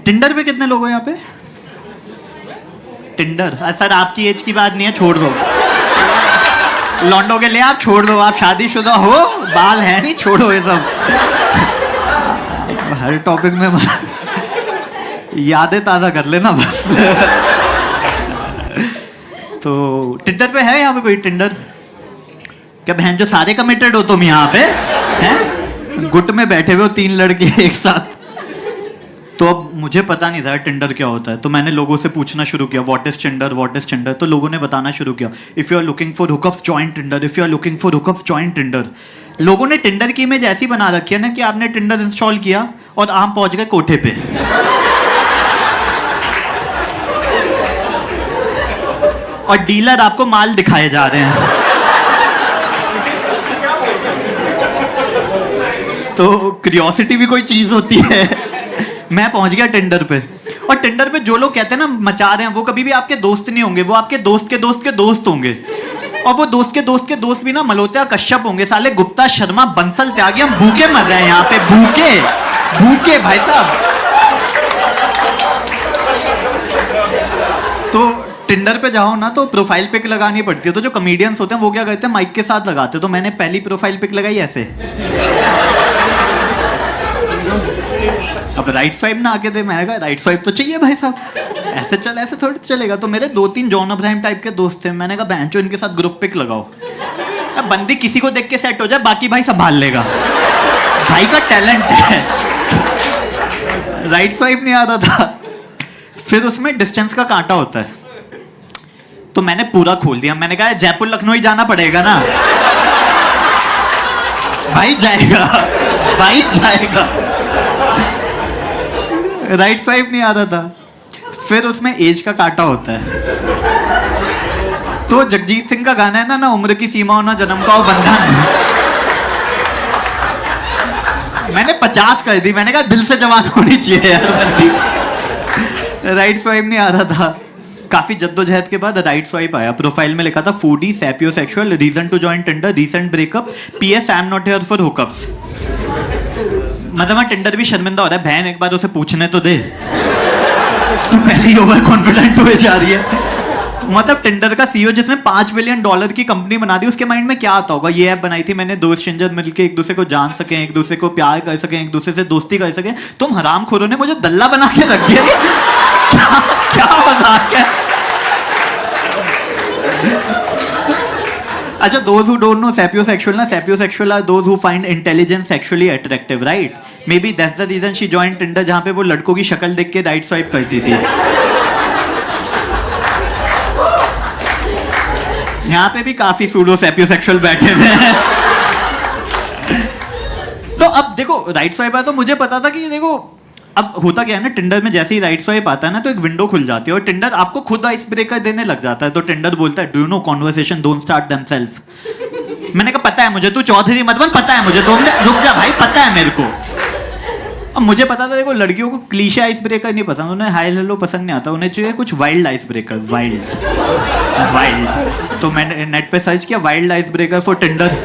Tinder पे कितने लोग हो यहाँ पे? टिंडर सर आपकी एज की बात नहीं है, छोड़ दो। लॉन्डो के लिए आप छोड़ दो, आप शादीशुदा हो, बाल है नहीं, छोड़ो ये सब। हर टॉपिक में यादें ताज़ा कर लेना बस। तो टिंडर पे है यहाँ पे कोई? टिंडर क्या बहन जो सारे कमिटेड हो तुम यहाँ पे हैं? गुट में बैठे हुए हो 3 लड़के एक साथ। तो अब मुझे पता नहीं था टिंडर क्या होता है, तो मैंने लोगों से पूछना शुरू किया what is Tinder, what is Tinder. तो लोगों ने बताना शुरू किया if you are looking for hookups join Tinder, if you are looking for hookups join Tinder. लोगों ने टिंडर की इमेज ऐसी बना रखी है ना कि आपने टिंडर इंस्टॉल किया और आप पहुंच गए कोठे पे। और डीलर आपको माल दिखाए जा रहे हैं। तो क्यूरियोसिटी भी कोई चीज होती है। मैं पहुंच गया टिंडर पे, और टिंडर पे जो लोग कहते हैं ना मचा रहे हैं, वो कभी भी आपके दोस्त नहीं होंगे, वो आपके दोस्त के दोस्त के दोस्त होंगे। और वो दोस्त के दोस्त भी ना मल्होत्रा कश्यप होंगे, साले गुप्ता शर्मा बंसल त्यागी। हम भूखे मर रहे हैं यहाँ पे, भूखे भूखे भाई साहब। तो टिंडर पे जाओ ना तो प्रोफाइल पिक लगानी पड़ती है। तो जो कॉमेडियंस होते हैं वो क्या करते हैं, माइक के साथ लगाते हैं। तो मैंने पहली प्रोफाइल पिक लगाई ऐसे। अब राइट स्वाइप ना आके दे, मैंने कहा राइट स्वाइप तो चाहिए भाई साहब, ऐसे चल ऐसे थोड़ी चलेगा। तो मेरे 2-3 जॉन अब्राहम टाइप के दोस्त थे, मैंने कहा बहनचो इनके साथ ग्रुप पिक लगाओ। अब बंदी किसी को देख के सेट हो जाए, बाकी भाई संभाल लेगा, भाई का टैलेंट है। राइट स्वाइप नहीं आ रहा था। फिर उसमें डिस्टेंस का कांटा होता है, तो मैंने पूरा खोल दिया। मैंने कहा जयपुर लखनऊ ही जाना पड़ेगा ना, भाई जाएगा, भाई जाएगा। राइट स्वाइप नहीं आ रहा था। फिर उसमें एज का कांटा होता है। तो जगजीत सिंह का गाना है ना, ना उम्र की सीमा हो ना जन्म का हो बंधन। मैंने 50 कर दी। मैंने कहा दिल से जवान होनी चाहिए यार बंदी। राइट स्वाइप नहीं आ रहा था। काफी जद्दोजहद के बाद राइट स्वाइप आया। प्रोफाइल में लिखा था foodie sapiosexual, reason to join Tinder, recent breakup, PS I am not here for hookups. मतलब टिंडर भी शर्मिंदा हो रहा है, बहन एक बार उसे पूछने तो दे, तू पहले ही ओवर कॉन्फिडेंट हुए जा रही है। मतलब टिंडर का सीईओ जिसने $5 बिलियन की कंपनी बना दी, उसके माइंड में क्या आता होगा, ये ऐप बनाई थी मैंने, 2 स्ट्रेंजर मिलकर एक दूसरे को जान सकें, एक दूसरे को प्यार कर सकें, एक दूसरे से दोस्ती कर सकें। तुम हरामखोरों ने मुझे दल्ला बना के रख दिया। क्या मजाक है। अच्छा, those who don't know sapiosexual ना, sapiosexual are those who find intelligence sexually attractive, right? Maybe that's the reason she joined Tinder, जहाँ पे वो लड़कों की शक्ल देख के राइट स्वाइप करती थी। यहाँ पे भी काफी सूडो सैपियोसेक्सुअल बैठे हुए हैं। तो अब देखो राइट स्वाइप आया तो मुझे पता था कि देखो अब होता क्या है ना, टिंडर में जैसे ही राइट स्वाइप आता है ना तो एक विंडो खुल जाती है और टिंडर आपको खुद आइस ब्रेकर देने लग जाता है। तो टिंडर बोलता है do you know conversation don't start themselves. मैंने कहा पता है मुझे, तू चौधरी मत बन, पता है मुझे, 2 मिनट रुक जा भाई, पता है मेरे को। अब मुझे पता था देखो लड़कियों को क्लीशे आइस ब्रेकर नहीं पसंद, उन्हें हाई हेलो पसंद नहीं आता, उन्हें चाहिए कुछ वाइल्ड आइस ब्रेकर, वाइल्ड। तो मैंने नेट पे सर्च किया wild ice breaker for Tinder.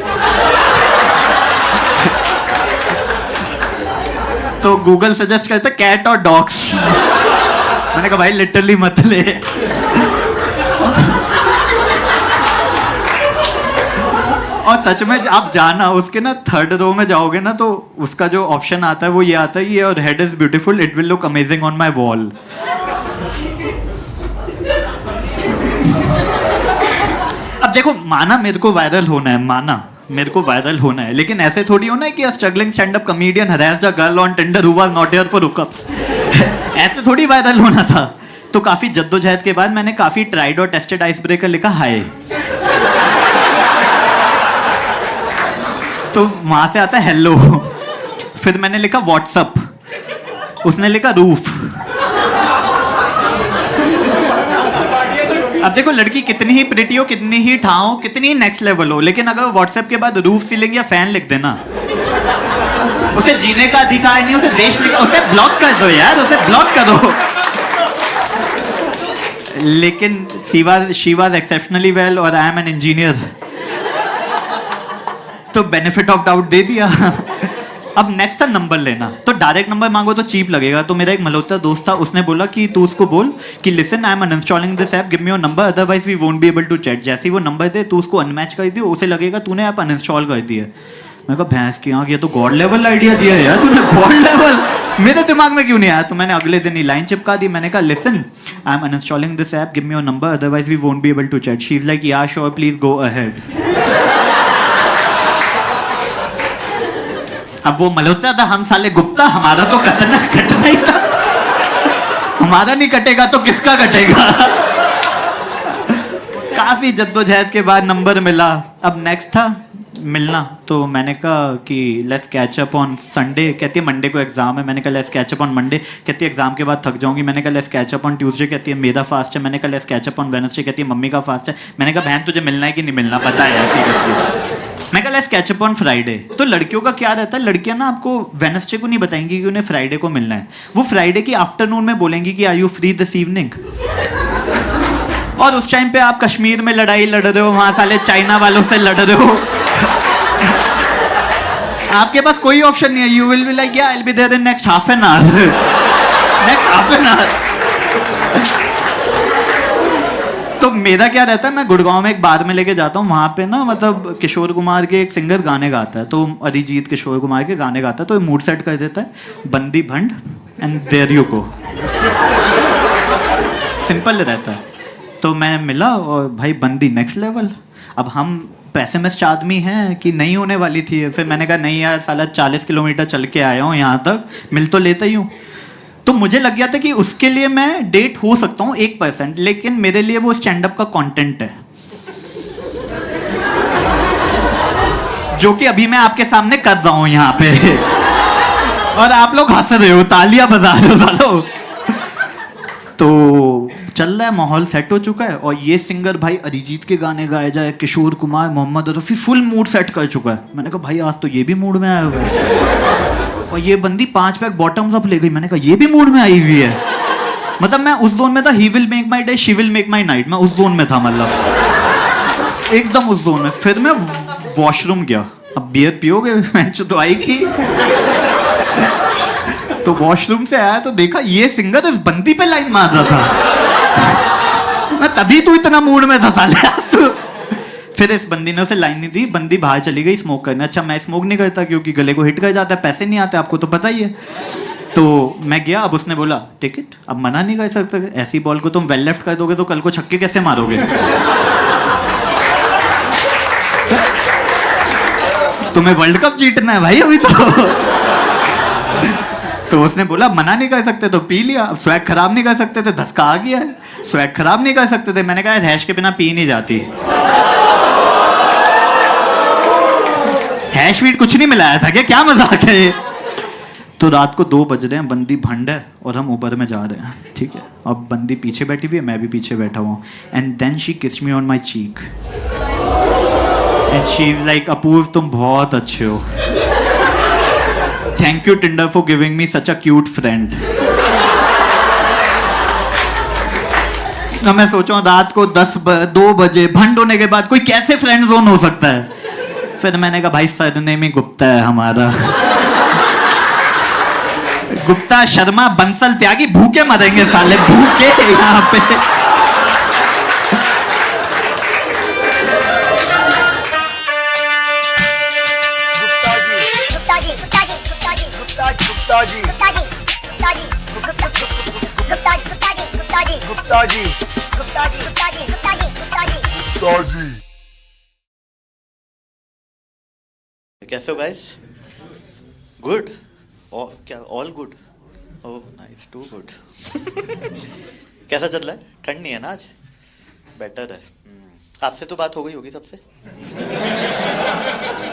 तो गूगल सजेस्ट करता है कैट और डॉग्स। मैंने कहा भाई लिटरली मत ले। और सच में आप जाना उसके ना 3rd रो में जाओगे ना तो उसका जो ऑप्शन आता है वो ये आता है, ये और head is beautiful, it will look amazing on my wall. अब देखो माना मेरे को वायरल होना है, माना मेरे को वायरल होना है, लेकिन ऐसे थोड़ी होना है कि struggling stand up comedian harass a girl on Tinder who was not here for hookups. ऐसे थोड़ी वायरल होना था। तो काफी जद्दोजहद के बाद मैंने काफी ट्राइड और टेस्टेड आइस ब्रेकर लिखा हाय। तो वहां से आता है हेलो। फिर मैंने लिखा व्हाट्सअप, उसने लिखा रूफ। अब देखो लड़की कितनी ही प्रिटी हो, कितनी ही ठाओ, कितनी ही नेक्स्ट लेवल हो, लेकिन अगर व्हाट्सएप के बाद रूफ सीलिंग या फैन लिख देना, उसे जीने का अधिकार नहीं, उसे देश नहीं, उसे ब्लॉक कर दो यार, उसे ब्लॉक करो। लेकिन शी वाज एक्सेप्शनली वेल और आई एम एन इंजीनियर, तो बेनिफिट ऑफ डाउट दे दिया। अब नेक्स्ट था नंबर लेना, तो डायरेक्ट नंबर मांगो तो चीप लगेगा। तो मेरा एक मल्होत्रा दोस्त था, उसने बोला कि तू उसको बोल कि listen I am uninstalling this app, give me your number otherwise we won't be able to chat. जैसे ही वो नंबर दे तू उसको अनमैच कर दियो, उसे लगेगा तूने ऐप अनइंस्टॉल कर दिया। मैं कहा भैंस की आंख, ये तो गॉड लेवल आइडिया दिया है यार तूने, गॉड लेवल, मेरे दिमाग में क्यों नहीं आया। तो मैंने अगले दिन ही लाइन चिपका दी, मैंने कहा listen I am uninstalling this app, give me your number otherwise we won't be able to chat. She is like ya sure please go ahead. अब वो मल्होत्रा था, हम साले गुप्ता, हमारा तो कटना ही था, हमारा नहीं कटेगा तो किसका कटेगा। काफी जद्दोजहद के बाद नंबर मिला। अब नेक्स्ट था मिलना, तो मैंने कहा कि let's catch up on Sunday. कहती है मंडे को एग्जाम है। मैंने कहा let's catch up on Monday. कहती है एग्जाम के बाद थक जाऊंगी। मैंने कहा let's catch up on Tuesday. कहती है मेरा फास्ट है। मैंने कहा let's catch up on Wednesday. कहती है मम्मी का फास्ट है। मैंने कहा बहन तुझे मिलना है कि नहीं मिलना, पता है सीरियसली। मैं कहा let's catch up on Friday. तो लड़कियों का क्या रहता है, लड़कियां ना आपको वेडनेसडे को नहीं बताएंगी कि उन्हें फ्राइडे को मिलना है, वो फ्राइडे की आफ्टरनून में बोलेंगी कि are you free this evening. और उस टाइम पे आप कश्मीर में लड़ाई लड़ रहे हो, वहां साले चाइना वालों से लड़ रहे हो, आपके पास कोई ऑप्शन नहीं है। You will be like yeah I will be there in next half an hour, next half an hour. तो मेरा क्या रहता है, मैं गुड़गांव में एक बार में लेके जाता हूँ, वहां पे ना मतलब किशोर कुमार के एक सिंगर गाने गाता है, तो अरिजीत किशोर कुमार के गाने गाता है, तो मूड सेट कर देता है बंदी भंड and there you go, simple रहता है। तो मैं मिला और भाई बंदी नेक्स्ट लेवल। अब हम पैसेमिस्ट आदमी हैं कि नहीं होने वाली थी, फिर मैंने कहा नहीं यार साला 40 किलोमीटर चल के आया हूँ यहाँ तक, मिल तो लेता ही हूँ। तो मुझे लग गया था कि उसके लिए मैं डेट हो सकता हूँ 1%, लेकिन मेरे लिए वो स्टैंड अप का कंटेंट है जो कि अभी मैं आपके सामने कर रहा हूँ यहाँ पे, और आप लोग हंस रहे हो, तालियां बजा रहे हो सालो। तो चल रहा है, माहौल सेट हो चुका है, और ये सिंगर भाई अरिजीत के गाने गाए जाए, Kishore Kumar, Mohammed Rafi, full mood set कर चुका है। मैंने कहा भाई आज तो ये भी मूड में आया हुआ है, और ये बंदी 5 पैक बॉटम्स अप ले गई। मैंने कहा ये भी मूड में आई हुई है। मतलब मैं उस जोन में था, he will make my day she will make my night, मैं उस जोन में था, मतलब एकदम उस जोन में। फिर मैं वॉशरूम गया, अब बियर पियोगे तो आएगी। तो वॉशरूम से आया तो देखा ये सिंगर इस बंदी पे लाइन मार रहा था। मैं तभी तो इतना मूड में था साले आज तो। फिर इस बंदी ने उसे लाइन नहीं दी, बंदी बाहर चली गई स्मोक करने। अच्छा मैं स्मोक नहीं करता क्योंकि गले को हिट कर जाता है, पैसे नहीं आते, आपको तो पता ही है। तो मैं गया, अब उसने बोला टिकट, अब मना नहीं कर सकते, ऐसी बॉल को तुम वेल लेफ्ट कर दोगे तो कल को छक्के कैसे मारोगे। तुम्हें वर्ल्ड कप जीतना है भाई अभी तो उसने बोला मना नहीं कर सकते तो पी लिया। अब स्वैग खराब नहीं कर सकते थे, धसका आ गया है, स्वैग खराब नहीं कर सकते थे। मैंने कहा हैश के बिना पी नहीं जाती, हैश वीट कुछ नहीं मिलाया था क्या मजाक है। तो रात को 2 बज रहे हैं, बंदी भंड है और हम ऊबर में जा रहे हैं, ठीक है। अब बंदी पीछे बैठी हुई है, मैं भी पीछे बैठा हुआ, and then she kissed me on my cheek and she is like Apoorv तुम बहुत अच्छे हो, thank you Tinder for giving me such a cute friend. मैं सोचा रात को 2 बजे भंड होने के बाद कोई कैसे फ्रेंड जोन हो सकता है। फिर मैंने कहा भाई सरनेम ही गुप्ता है हमारा, गुप्ता शर्मा बंसल त्यागी, भूखे मरेंगे साले, भूखे यहाँ पे। कैसे हो गाइस? गुड? क्या all good? Oh nice, too good. कैसा चल रहा है? ठंड नहीं है ना आज? बेटर है। आपसे तो बात हो गई होगी सबसे।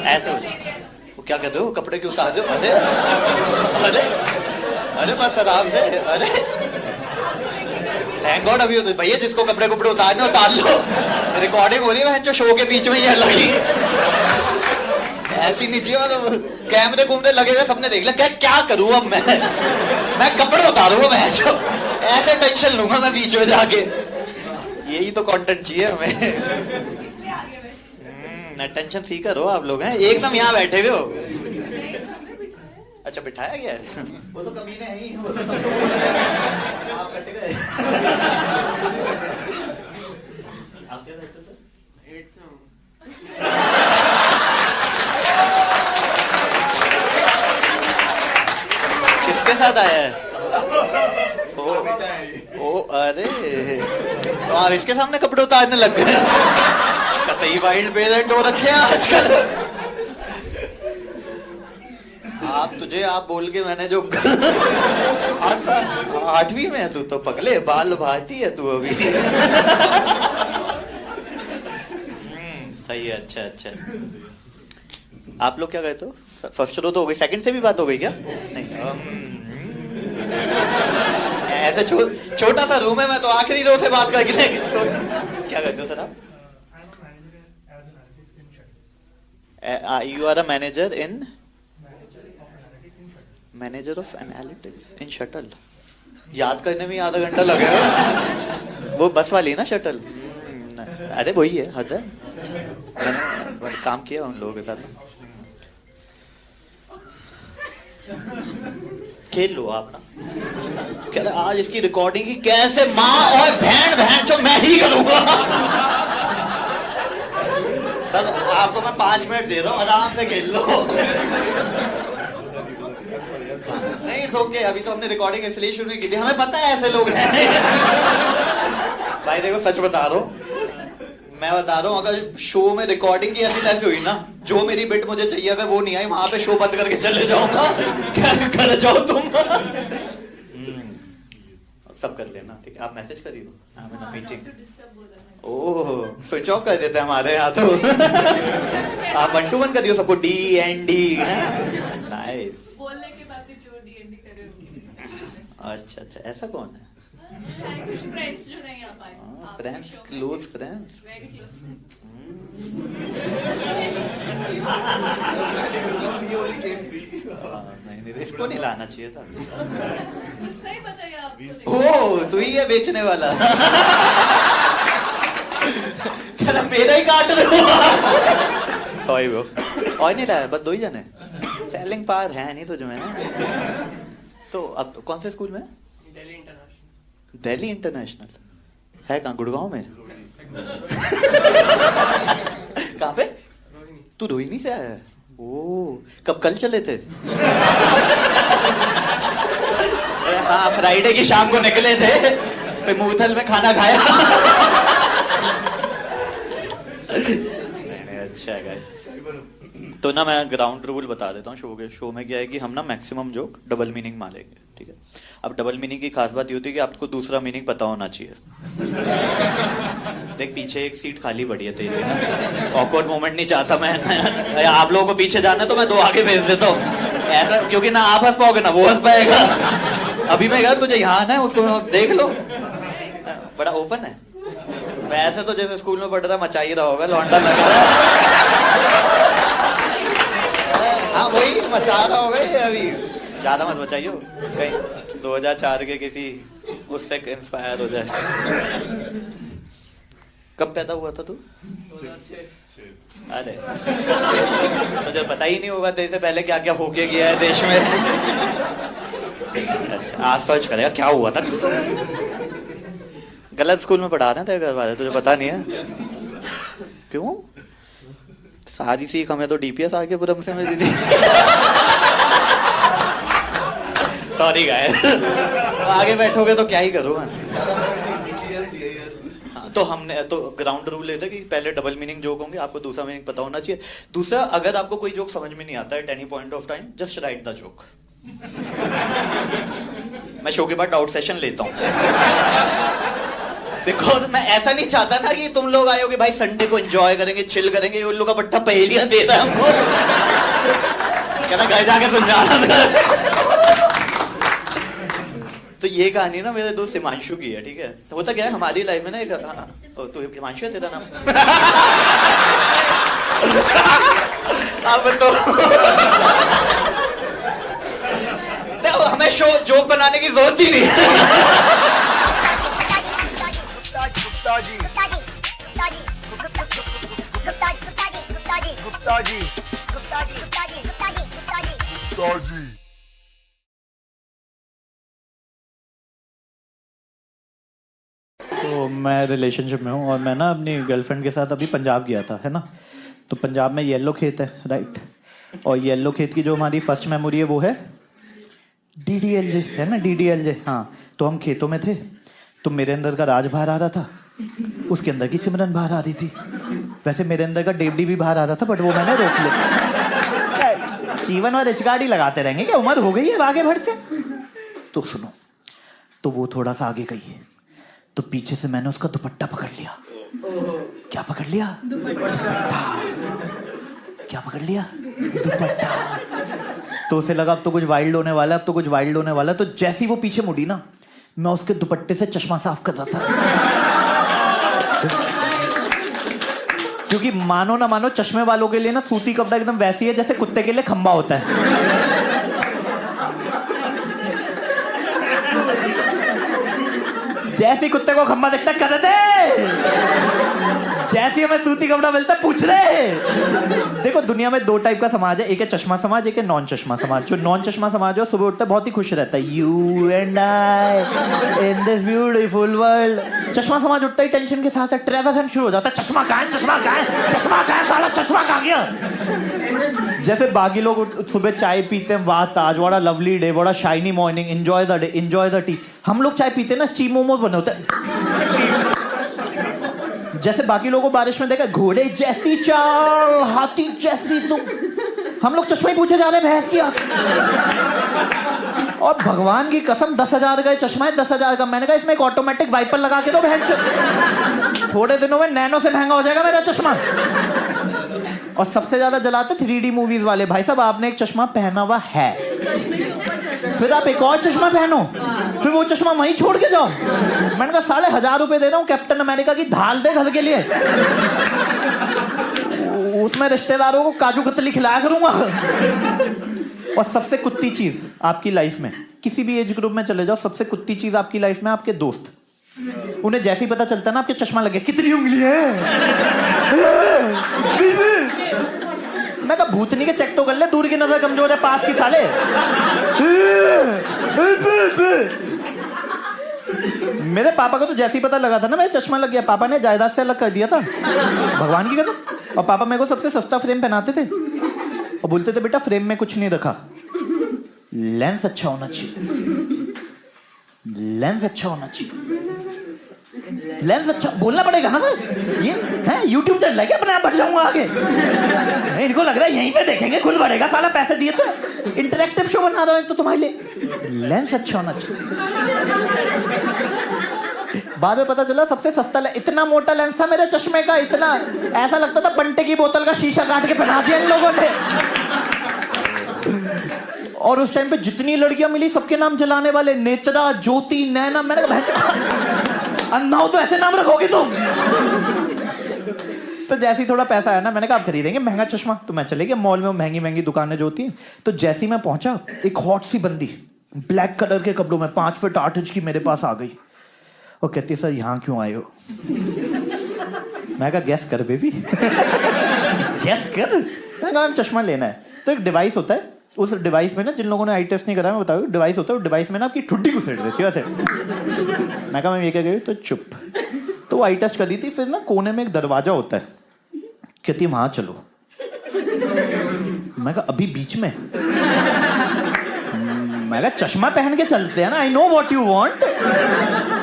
ऐसे हो जाए वो क्या कहते हो, कपड़े क्यों उतार दो? अरे अरे अरे बस आराम से, अरे थैंक गॉड अभी भैया जिसको कपड़े उतारने उतार लो, रिकॉर्डिंग हो रही है जो शो के बीच में ये लगी। ऐसी नहीं चाहिए, मतलब कैमरे घूमते लगेगा सबने देख लिया, क्या करूँ अब मैं कपड़े उतारूंगा, मैं जो ऐसे टेंशन लूंगा मैं बीच में जाके। यही तो कंटेंट चाहिए हमें। टेंशन सीकर हो आप लोग हैं, एकदम यहाँ बैठे हुए हो। अच्छा बिठाया गया है। वो तो कमीने हैं ही, वो तो सबको बोल रहे हैं, आप कट गए। आप क्या कहते थे? 8th में। किसके साथ आया है? ओ अरे, तो आप इसके सामने कपड़े उतारने लग गए। कतई वाइल्ड पेरेंट हो रखे हैं आजकल। आप बोल के मैंने जो 8वीं में है तू तो पगले, बाल भाती है तू अभी। सही है, अच्छा। आप लोग क्या कहते हो? फर्स्ट रो तो हो गई, सेकंड से भी बात हो गई क्या? नहीं। ऐसे छोटा सा रूम है, मैं तो आखिरी रो से बात करके क्या कहते हो सर आप? You are a manager in manager of analytics in Shuttl. याद करने में आधा घंटा लगेगा। वो बस वाली है ना शटल? अरे वही है, हद है। मैंने काम किया उन लोगों के साथ। खेल लो आप ना। कह रहे आज इसकी रिकॉर्डिंग की कैसे माँ और बहन जो मैं ही करूंगा। सर आपको मैं 5 मिनट दे रहा हूँ, आराम से खेल लो। नहीं ओके, अभी तो हमने रिकॉर्डिंग इसलिए शुरू की थी, हमें पता है ऐसे लोग हैं। भाई देखो सच बता रहा हूँ, मैं बता रहा हूँ, अगर शो में रिकॉर्डिंग की ऐसी हुई ना, जो मेरी बिट मुझे चाहिए अगर वो नहीं आई, वहां पे शो बंद करके चले जाऊंगा। क्या कर जाओ तुम। सब कर लेना, ठीक है? आप मैसेज करिए मीटिंग। ओह स्विच ऑफ कर देते हैं हमारे यहाँ तो। आप 1 to 1 करियो सबको, DND। नाइस। बोलने के बाद भी जो DND करे। अच्छा, ऐसा कौन है? फ्रेंड्स जो नहीं आ पाए। Friends, close friends. Very close. नहीं, इसको नहीं लाना चाहिए था। नहीं बताइए आपको। ओ तू ही है बेचने वाला। क्या मेरा ही काट रहे हो? सॉरी ब्रो, और नहीं लाया, बस 2 ही जने। सेलिंग पावर है नहीं तुझ में। तो अब कौन से स्कूल में? दिल्ली इंटरनेशनल। दिल्ली इंटरनेशनल है कहाँ? गुड़गांव में? कहाँ पे? रोहिणी। तू रोहिणी से आया है? ओ कब? कल चले थे? हाँ फ्राइडे की शाम को निकले थे, फिर मूथल में खाना खाया। नहीं, अच्छा है गाइस। तो ना मैं ग्राउंड रूल बता देता हूँ शो में क्या है कि हम ना मैक्सिमम जोक डबल मीनिंग मारेंगे, ठीक है? अब डबल मीनिंग की खास बात ये होती है कि आपको दूसरा मीनिंग पता होना चाहिए। देख पीछे एक सीट खाली पड़ी है तेरी, ऑकवर्ड मोमेंट नहीं चाहता मैं। आप लोगों को पीछे जाना है तो मैं 2 आगे भेज देता हूँ ऐसा, क्योंकि ना आप हंस पाओगे ना वो हंस पाएगा। अभी मैं कहा तुझे यहाँ आना है, उसको देख लो, बड़ा ओपन है। वैसे तो जैसे स्कूल में पढ़ रहा मचा ही रहा होगा, लौंडा लग रहा है। हाँ वही मचा रहा होगा ये। अभी ज्यादा मत बचाइयो, कहीं 2004 के किसी उससे इंस्पायर हो जाए। कब पैदा हुआ था तू? 2006। अरे तुझे पता ही नहीं होगा तेरे से पहले क्या क्या होके गया है देश में। अच्छा आज सर्च करेगा क्या हुआ था। गलत स्कूल में पढ़ा रहे थे घर वाले, तुझे पता नहीं है? क्यों? सारी सीख हमें तो DPS आगे पुरम से मिली थी। सॉरी गाइस, आगे बैठोगे तो क्या ही करूँगा। तो हमने तो ग्राउंड रूल लेते कि पहले डबल मीनिंग जोक होंगे, आपको दूसरा मीनिंग पता होना चाहिए। दूसरा, अगर आपको कोई जोक समझ में नहीं आता है at any point of time, just right the joke. मैं शो के बाद डाउट सेशन लेता हूँ, बिकॉज मैं ऐसा नहीं चाहता ना कि तुम लोग आए हो कि भाई संडे को एंजॉय करेंगे, चिल करेंगे, उन लोग का पट्टा पहेलियां दे रहा है हमको। कहना घर जाके सुन। तो ये कहानी ना मेरे दोस्त हिमांशु की है, ठीक है? तो होता क्या है हमारी लाइफ में ना एक, तो हिमांशु है तेरा नाम? अब तो देखो हमें शो जोक बनाने की जरूरत ही नहीं है। गुप्ता जी तो मैं रिलेशनशिप में हूँ और मैं ना अपनी गर्लफ्रेंड के साथ अभी पंजाब गया था, है ना। तो पंजाब में येलो खेत है, राइट। और येलो खेत की जो हमारी फर्स्ट मेमोरी है वो है DDLJ, है ना, DDLJ। हाँ, तो हम खेतों में थे, तो मेरे अंदर का राज बाहर आ रहा था, उसके अंदर की सिमरन बाहर आ रही थी। वैसे मेरे अंदर का डेवडी भी बाहर आ रहा था, बट वो मैंने रोक लिया। जीवन में रिचगाड़ी लगाते रहेंगे क्या, उम्र हो गई है आगे बढ़ते। तो सुनो, तो वो थोड़ा सा आगे गई, तो पीछे से मैंने उसका दुपट्टा पकड़ लिया। क्या पकड़ लिया? दुपट्टा। क्या पकड़ लिया? दुपट्टा। तो उसे लगा अब तो कुछ वाइल्ड होने वाला है, अब तो कुछ वाइल्ड होने वाला है। तो जैसी वो पीछे मुड़ी ना, मैं उसके दुपट्टे से चश्मा साफ कर रहा था। क्योंकि मानो ना मानो, चश्मे वालों के लिए ना सूती कपड़ा एकदम वैसी है जैसे कुत्ते के लिए खंबा होता है। जैसे कुत्ते को खंबा दिखता कर दे, जैसे हमें सूती कपड़ा मिलता है पूछ ले। देखो, दुनिया में दो टाइप का समाज है, एक है चश्मा समाज, एक है नॉन चश्मा समाज। जो नॉन चश्मा समाज है सुबह उठता है बहुत ही खुश रहता है, you and I in this beautiful world. चश्मा समाज उठता ही टेंशन के साथ ट्रेजर शुरू हो जाता है, चश्मा कहाँ है, चश्मा कहाँ है, चश्मा कहाँ है, साला चश्मा कहाँ गया। जैसे बाकी लोग सुबह चाय पीते हैं, वाह ताजवाड़ा lovely day, what a shiny morning, enjoy the day, enjoy the tea. हम लोग चाय पीते हैं ना, स्टीम मोमोज बने होते हैं। जैसे बाकी लोगों को बारिश में देखा, घोड़े जैसी चाल, हाथी जैसी तुम। हम लोग चश्मे पूछे जा रहे हैं भैंस की आंख। और भगवान की कसम 10,000 का चश्मा है, 10,000 का। मैंने कहा इसमें एक ऑटोमेटिक वाइपर लगा के दो भैंस। थोड़े दिनों में नैनो से महंगा हो जाएगा मेरा चश्मा। और सबसे ज्यादा जलाते 3D मूवीज वाले। भाई साहब, आपने एक चश्मा पहना हुआ है, फिर आप एक और चश्मा पहनो, फिर वो चश्मा वहीं छोड़ के जाओ। मैंने कहा 1,500 रुपए दे रहा हूँ, कैप्टन अमेरिका की ढाल दे घर के लिए, उसमें रिश्तेदारों को काजू कतली खिलाया करूंगा। और सबसे कुत्ती चीज आपकी लाइफ में, किसी भी एज ग्रुप में चले जाओ, सबसे कुत्ती चीज आपकी लाइफ में आपके दोस्त। उन्हें जैसे ही पता चलता है ना आपके चश्मा लगे, कितनी उंगली है। मैं कहा भूतनी के चेक तो कर ले, दूर की नजर कमजोर है, पास की साले। मेरे पापा को तो जैसे ही पता लगा था ना मेरा चश्मा लग गया, पापा ने जायदाद से अलग कर दिया था, भगवान की कसम। और पापा मेरे को सबसे सस्ता फ्रेम पहनाते थे और बोलते थे बेटा फ्रेम में कुछ नहीं रखा, लेंस अच्छा होना चाहिए, लेंस अच्छा होना चाहिए, लेंस अच्छा बोलना पड़ेगा ना सर। ये है यूट्यूब चल रहा है क्या, अपने आप बढ़ जाऊंगा आगे। नहीं, इनको लग रहा है यहीं पे देखेंगे खुद बढ़ेगा, साला पैसे दिए तो इंटरेक्टिव शो बना रहा हूं तो तुम्हारे लिए। लेंस अच्छा होना चाहिए। बाद में पता चला सबसे सस्ता इतना मोटा लेंस था मेरे चश्मे का, इतना ऐसा लगता था बंटे की बोतल का शीशा काट के पहना दिया इन लोगों ने। और उस टाइम पे जितनी लड़कियां मिली सबके नाम जलाने वाले, नेत्रा, ज्योति, नैना। मैंने कहा अन्ना हो तो ऐसे नाम रखोगे तुम। तो जैसे ही थोड़ा पैसा आया ना, मैंने कहा आप खरीदेंगे महंगा चश्मा। तो मैं चले गया मॉल में, महंगी महंगी दुकानें जो होती हैं। तो जैसे ही मैं पहुंचा, एक हॉट सी बंदी ब्लैक कलर के कपड़ों में 5 फीट 8 इंच की मेरे पास आ गई और कहती सर यहाँ क्यों आए हो। मैं कहा गैस कर बेबी, गैस कर। मैं कहा चश्मा लेना है। तो एक डिवाइस होता है, उस डिवाइस में ना, जिन लोगों ने आई टेस्ट नहीं करा मैं बताऊँ, डिवाइस होता है, उस डिवाइस में ना आपकी ठुड्डी घुसेड़ देती है वैसे। मैं कहा मैं ये क्या गई, तो चुप। तो वो आई टेस्ट कर दी थी। फिर ना कोने में एक दरवाजा होता है, कहती वहां चलो। मैं कहा अभी बीच में। मैं कहा चश्मा पहन के चलते हैं ना, I know what you want,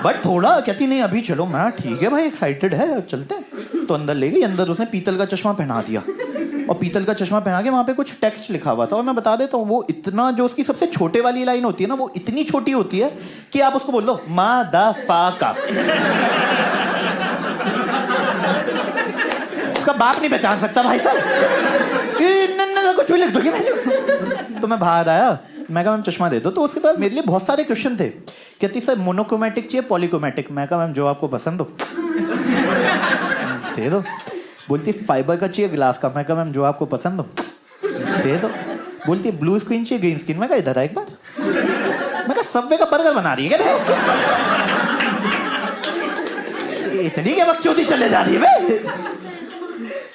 but थोड़ा। कहती नहीं अभी चलो। मैं ठीक है भाई, एक्साइटेड है, चलते हैं। तो अंदर ले गई। अंदर उसने पीतल का चश्मा पहना दिया और पीतल का चश्मा पहना के वहां पे कुछ टेक्स्ट लिखा हुआ था। और मैं बता देता हूँ, वो इतना, जो उसकी सबसे छोटे वाली लाइन होती है ना, वो इतनी छोटी होती है कि आप उसको बोल दो मादाफाका, उसका बाप नहीं पहचान सकता भाई साहब। कुछ भी लिख दोगे। तो मैं बाहर आया, मैं कहा मैम चश्मा दे दो। तो उसके पास मेरे लिए बहुत सारे क्वेश्चन थे। कहती सर मोनोक्रोमैटिक चाहिए पॉलीक्रोमैटिक। मैं कहा मैम जो आपको पसंद हो दे दो। बोलती फाइबर का चाहिए ग्लास का। मैं कहा मैम जो आपको पसंद हो दे दो। बोलती ब्लू स्क्रीन चाहिए ग्रीन स्क्रीन। मैं कहा इधर आ एक बार। मैं कहा सबवे का बर्गर बना रही है क्या इतनी के बकचोदी चले जा रही है।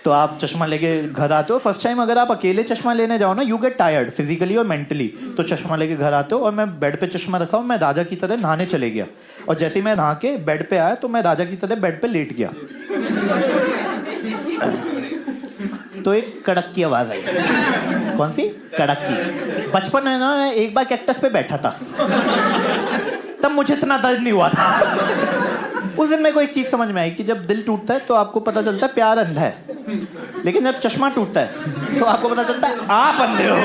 तो आप चश्मा लेके घर आते हो, फर्स्ट टाइम अगर आप अकेले चश्मा लेने जाओ ना, यू गेट टायर्ड फिजिकली और मेंटली। तो चश्मा लेके घर आते हो, और मैं बेड पे चश्मा रखा हूँ, मैं राजा की तरह नहाने चले गया, और जैसे ही मैं नहा के बेड पे आया तो मैं राजा की तरह बेड पे लेट गया। तो एक कड़क की आवाज आई। कौन सी? कड़क की। बचपन है ना, एक बार कैक्टस पे बैठा था, तब मुझे इतना दर्द नहीं हुआ था। उस दिन मेरे को एक चीज समझ में आई कि जब दिल टूटता है तो आपको पता चलता है प्यार अंधा है, लेकिन जब चश्मा टूटता है तो आपको पता चलता है आप अंधे हो।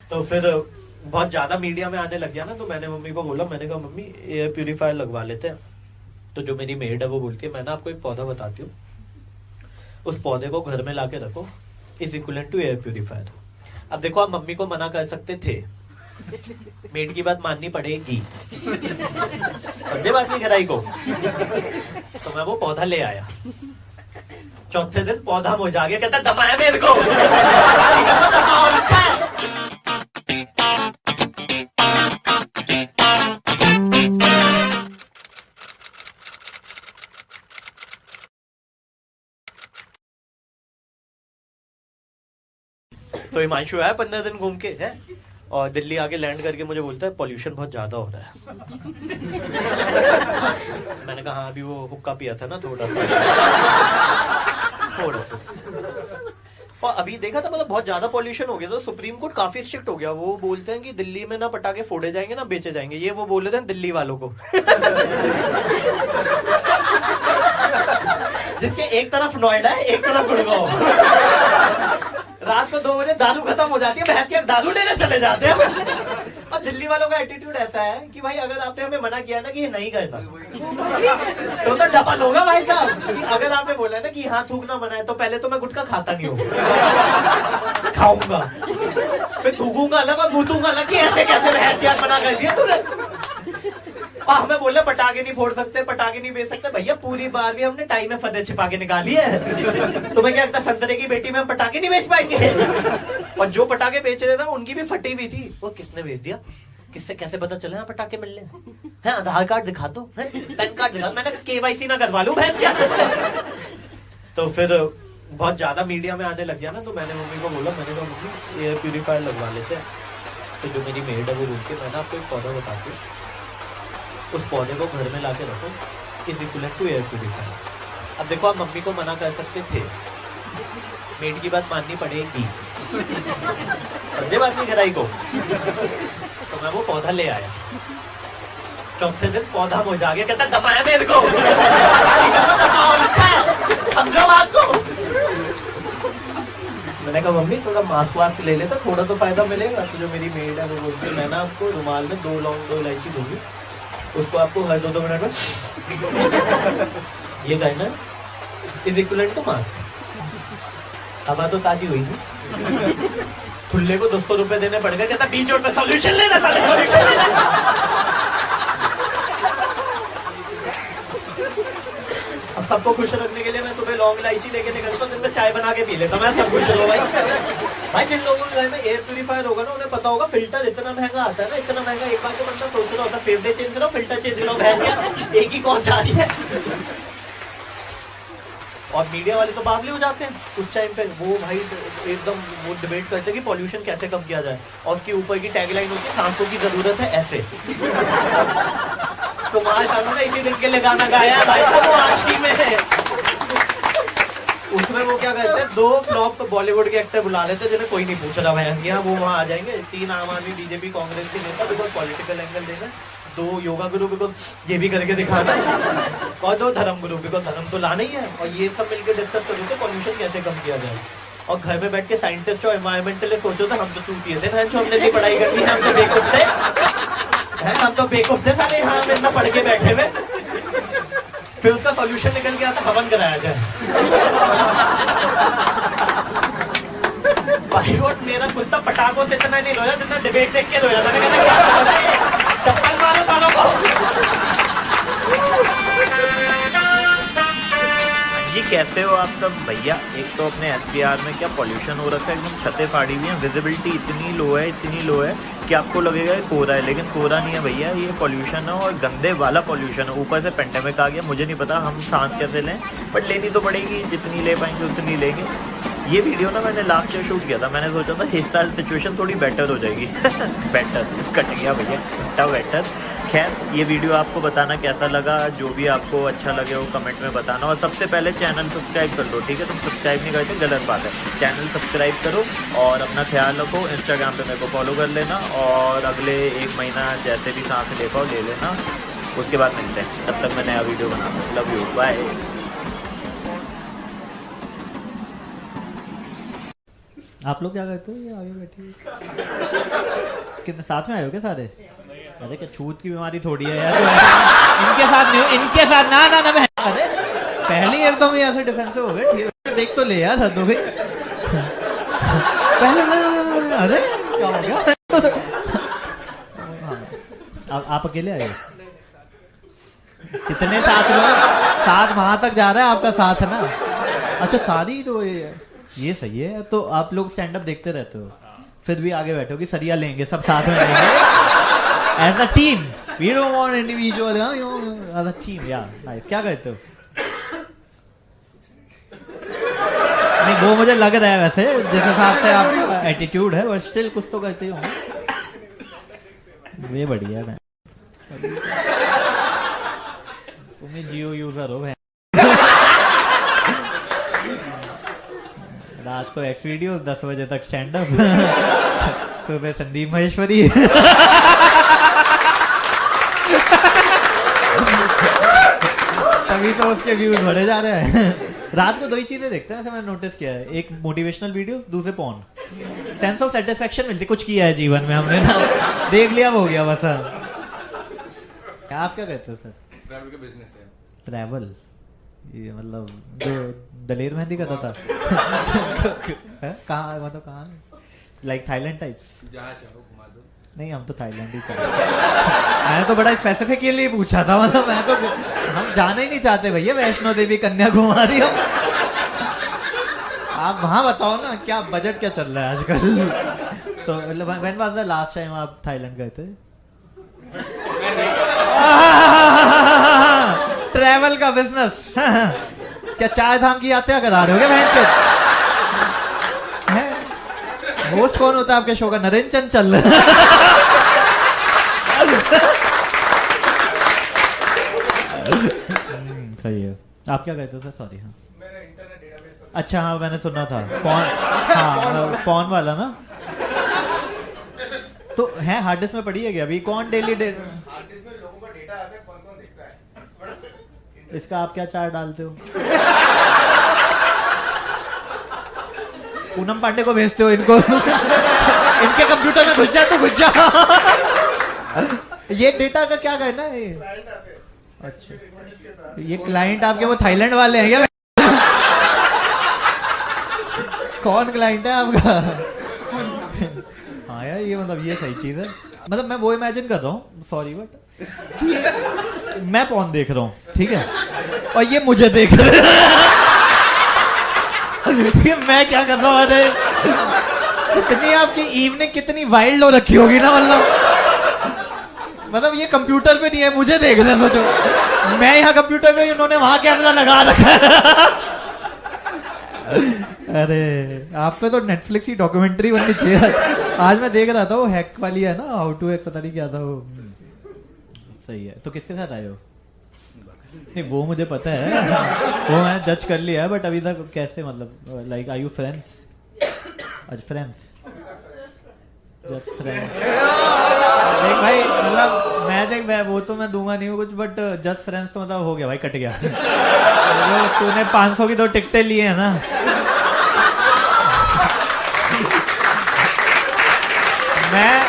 तो फिर बहुत ज्यादा मीडिया में आने लग गया ना, तो मैंने मम्मी को बोला, मैंने कहा मम्मी एयर प्यूरिफायर लगवा लेते हैं। तो जो मेरी मेड है वो बोलती है, मैं ना आपको एक पौधा बताती हूँ, उस पौधे को घर में लाके रखो, is equivalent to air purifier. अब देखो, आप मम्मी को मना कर सकते थे, मेड की बात माननी पड़ेगी, समझे बात की गहराई को। तो मैं वो पौधा ले आया, चौथे दिन पौधा मुरझा गया, कहता दबाया मेरे को। तो हिमांशु आया 15 दिन घूम के है, और दिल्ली आके लैंड करके मुझे बोलता है पॉल्यूशन बहुत ज्यादा हो रहा है। मैंने कहा हाँ, अभी वो हुक्का पिया था ना थोड़ा सा। और अभी देखा था, मतलब बहुत ज्यादा पॉल्यूशन हो गया, तो सुप्रीम कोर्ट काफी स्ट्रिक्ट हो गया। वो बोलते हैं कि दिल्ली में ना पटाखे फोड़े जाएंगे ना बेचे जाएंगे, ये वो बोल रहे हैं दिल्ली वालों को। जिसके एक तरफ नोएडा है, एक तरफ गुड़गांव। रात को 2 बजे दारू खत्म हो जाती है, भैंस के दारू लेने चले जाते हैं। और दिल्ली वालों का एटीट्यूड ऐसा है कि भाई अगर आपने हमें मना किया ना कि ये नहीं करना, तो डबल होगा भाई साहब। अगर आपने बोला ना कि हाँ थूकना मना है, तो पहले तो मैं गुटखा खाता नहीं हूँ, खाऊंगा, फिर थूकूंगा अलग और मुतूंगा अलग, कि ऐसे कैसे भैंस मना कर दिया तूने। हमें बोले पटाखे नहीं फोड़ सकते, पटाखे नहीं बेच सकते। भैया पूरी बार भी हमने टाइम में फतेह छिपा के निकाली है। तुम्हें क्या लगता संतरे की बेटी में हम पटाखे नहीं बेच पाएंगे? और जो पटाखे बेच रहे थे उनकी भी फटी हुई थी। वो किसने बेच दिया? किससे कैसे पता चले यहाँ पटाखे मिलने हैं? आधार कार्ड दिखा दो, पैन कार्ड दिखा, मैंने केवाईसी ना करवा लूं भैंस क्या। तो फिर बहुत ज्यादा मीडिया में आने लग गया ना, तो मैंने मम्मी को बोला, मैंने कहा मम्मी एयर प्यूरिफायर लगवा लेते हैं। तो जो मेरी मेड है वो बोलती है, मैंने आपको एक पौधा बताती हूँ, उस पौधे को घर में लाके रखो, is equivalent to air purifier. अब देखो, आप मम्मी को मना कर सकते थे, मेड की बात माननी पड़ेगी, समझे बात की गहराई को। तो मैं वो पौधा ले आया, चौथे दिन पौधा मुरझा गया, कहता दबाया मेरे को। समझो बात को। मैंने कहा मम्मी थोड़ा मास्क वास्क ले ले तो थोड़ा तो फायदा मिलेगा। तो जो मेरी मेड है वो बोलती है, मैं ना आपको रुमाल में 2 लौंग 2 इलायची दूंगी, उसको आपको हर 2-2 मिनट में ये कहना इज इक्वलेंट टू मास्क। हवा तो ताजी हुई थी, खुले को 200 रुपए देने पड़ गए, कहता बीच रोड पे सॉल्यूशन लेना था, सॉल्यूशन लेना। अब सबको खुश रखने के लिए मैं सुबह लौंग इलायची लेके निकलता हूँ, दिन में चाय बना के पी लेता, मैं सब खुश रहो भाई। जिन लोगों के घर में एयर प्यूरिफायर होगा ना, उन्हें पता होगा फिल्टर इतना महंगा आता है ना, इतना महंगा। एक बार तो बंदा सोच रहा होता है फेवरेट चेंज करो, फिल्टर चेंज करो, भैंस एक ही कौन जा रही है। और मीडिया वाले तो बावले हो जाते हैं उस टाइम पे, वो भाई एकदम वो डिबेट करते हैं कि पॉल्यूशन कैसे कम किया जाए, और उसके ऊपर की टैगलाइन होती है, सांसों की जरूरत है ऐसे। कुमार शानू ने इसी दिन के लिए गाना गाया है भाई साहब, वो आशिकी में है। उसमें वो क्या करते हैं, 2 फ्लॉप बॉलीवुड के एक्टर बुला लेते हैं जिन्हें कोई नहीं पूछ रहा है, वो वहाँ आ जाएंगे। 3 आम आदमी, बीजेपी, कांग्रेस के नेता, बिकॉज पॉलिटिकल एंगल देना, 2 योगा गुरु, बिकॉज ये भी करके दिखाना, और 2 धर्म गुरु, बिकॉज धर्म तो लाना ही है। और ये सब मिलकर डिस्कस करो तो पॉल्यूशन कैसे कम किया जाए। और घर में बैठ के साइंटिस्ट और एनवायरमेंटलिस्ट सोचो तो हम तो चूतिए थे, हमने नहीं पढ़ाई करनी है, हम तो बेवकूफ थे, हम तो बेवकूफ थे सारे, हाँ इतना पढ़ के बैठे हुए। फिर उसका सॉल्यूशन निकल के आता, हवन कराया जाए। भाई वो मेरा कुत्ता पटाखों से इतना नहीं रोया जितना डिबेट देख के रोया था। मैंने कहा चप्पल मारो सालों को। ये कैसे हो आप सब भैया? एक तो अपने एसपीआर में क्या पॉल्यूशन हो रखा है, एकदम छतें फाड़ी हुई हैं, विजिबिलिटी इतनी लो है कि आपको लगेगा ये कोहरा है, लेकिन कोहरा नहीं है भैया, ये पॉल्यूशन है और गंदे वाला पॉल्यूशन है। ऊपर से पेंडेमिक आ गया, मुझे नहीं पता हम सांस कैसे लें, बट लेनी तो पड़ेगी, जितनी ले पाएंगे उतनी लेंगे। ये वीडियो ना मैंने लास्ट ईयर शूट किया था, मैंने सोचा था इस साल सिचुएशन थोड़ी बेटर हो जाएगी। बेटर कट गया भैया, बेटर। खैर ये वीडियो आपको बताना कैसा लगा, जो भी आपको अच्छा लगे वो कमेंट में बताना, और सबसे पहले चैनल सब्सक्राइब कर लो, ठीक है? तुम सब्सक्राइब नहीं करते गलत बात है, चैनल सब्सक्राइब करो और अपना ख्याल रखो। इंस्टाग्राम पे मेरे को फॉलो कर लेना और अगले 1 महीना जैसे भी सांस ले पाओ ले लेना, उसके बाद मिलते हैं। तब तक मैं नया वीडियो बनाऊँ। Love you, bye. आप लोग क्या करते हो? ये आगे बैठे कितने साथ में आए हो क्या सारे? अरे क्या छूत की बीमारी थोड़ी है यार। इनके साथ नहीं, इनके साथ ना ना ना। अरे पहली एकदम ही ऐसे डिफेंसिव हो गए, ठीक है? देख तो ले यार हद हो गई। पहले अरे क्या हो गया? आप अकेले आए हो? कितने साथ लोग? साथ वहां तक जा रहा है, आपका साथ है ना? अच्छा सारी तो ये सही है। तो आप लोग स्टैंड अप देखते रहते हो, फिर भी आगे बैठो कि सरिया लेंगे सब साथ में लेंगे as a team, we don't want individual, as a team. Yeah nice. क्या कहते हो? नहीं वो मुझे लग रहा है वैसे जिस हिसाब से आपका एटीट्यूड है, बट स्टिल कुछ तो कहते ही होंगे। ये बढ़िया है। तुम ही जियो यूजर हो भाई। रात को एक्स वीडियो, 10 बजे तक स्टैंड अप, सुबह संदीप महेश्वरी। तभी तो उसके व्यूज बढ़े जा रहे हैं। रात को 2 ही चीजें देखते हैं, ऐसा मैंने नोटिस किया है। एक मोटिवेशनल वीडियो, दूसरे पॉर्न। सेंस ऑफ सेटिस्फेक्शन मिलती, कुछ किया है जीवन में हमने ना, देख लिया वो हो गया बस। आप क्या कहते हो सर? ट्रैवल का बिजनेस है। ट्रैवल, ये मतलब जो दलेर मेहंदी करता था। कहाँ मतलब कहाँ? Like Thailand types? जहाँ चाहो घुमा दो। नहीं हम तो थाईलैंड ही मैंने तो बड़ा स्पेसिफिक के लिए पूछा था, मतलब मैं तो, हम जाना ही नहीं चाहते भैया वैष्णो देवी कन्याकुमारी। आप वहाँ बताओ ना क्या बजट क्या चल रहा है आजकल? तो when was the last time आप थाईलैंड गए थे? ट्रैवल का बिजनेस। क्या चाय धाम की यात्रा करा रहे हो क्या? होस्ट कौन होता है आपके शो का? नरेंद्र चंचल। सही है। आप क्या कहते हो सर? सॉरी। हाँ अच्छा, हाँ मैंने सुना था पॉन, हाँ पॉन वाला ना। तो है हार्ड डिस्क में पड़ी है क्या अभी? कौन डेली इसका आप क्या चार्ट डालते हो? पूनम पांडे को भेजते हो इनको? इनके कंप्यूटर में घुस जा तो घुस जा। ये डेटा का क्या कहना है? अच्छा ये क्लाइंट आपके वो थाईलैंड वाले हैं क्या? कौन क्लाइंट है आपका? हाँ यार ये मतलब ये सही चीज है। मतलब मैं वो इमेजिन कर रहा हूँ, सॉरी बट मैं पॉन देख रहा हूँ, ठीक है, और ये मुझे देख रहे हैं। मैं क्या कर रहा हूँ? अरे कितनी आपकी इवनिंग कितनी वाइल्ड हो रखी होगी ना, मतलब ये कंप्यूटर पे नहीं है, मुझे देख रहे हैं। सोचो मैं यहाँ कंप्यूटर पे, उन्होंने वहां कैमरा लगा रखा है। अरे आप पे तो नेटफ्लिक्स की डॉक्यूमेंट्री बननी चाहिए। आज मैं देख रहा था वो हैक वाली है ना, हाउ टू हैक, पता नहीं क्या था वो। सही है। तो किसके साथ आए हो? नहीं वो मुझे पता है, वो मैं जज कर लिया है, बट अभी तक कैसे, मतलब लाइक आर यू फ्रेंड्स? अच्छा फ्रेंड्स, जस्ट फ्रेंड्स। देख भाई मतलब मैं वो तो मैं दूंगा नहीं कुछ, बट जस्ट फ्रेंड्स तो मतलब हो गया भाई, कट गया। तूने 500 की 2 टिकटें लिए है ना। मैं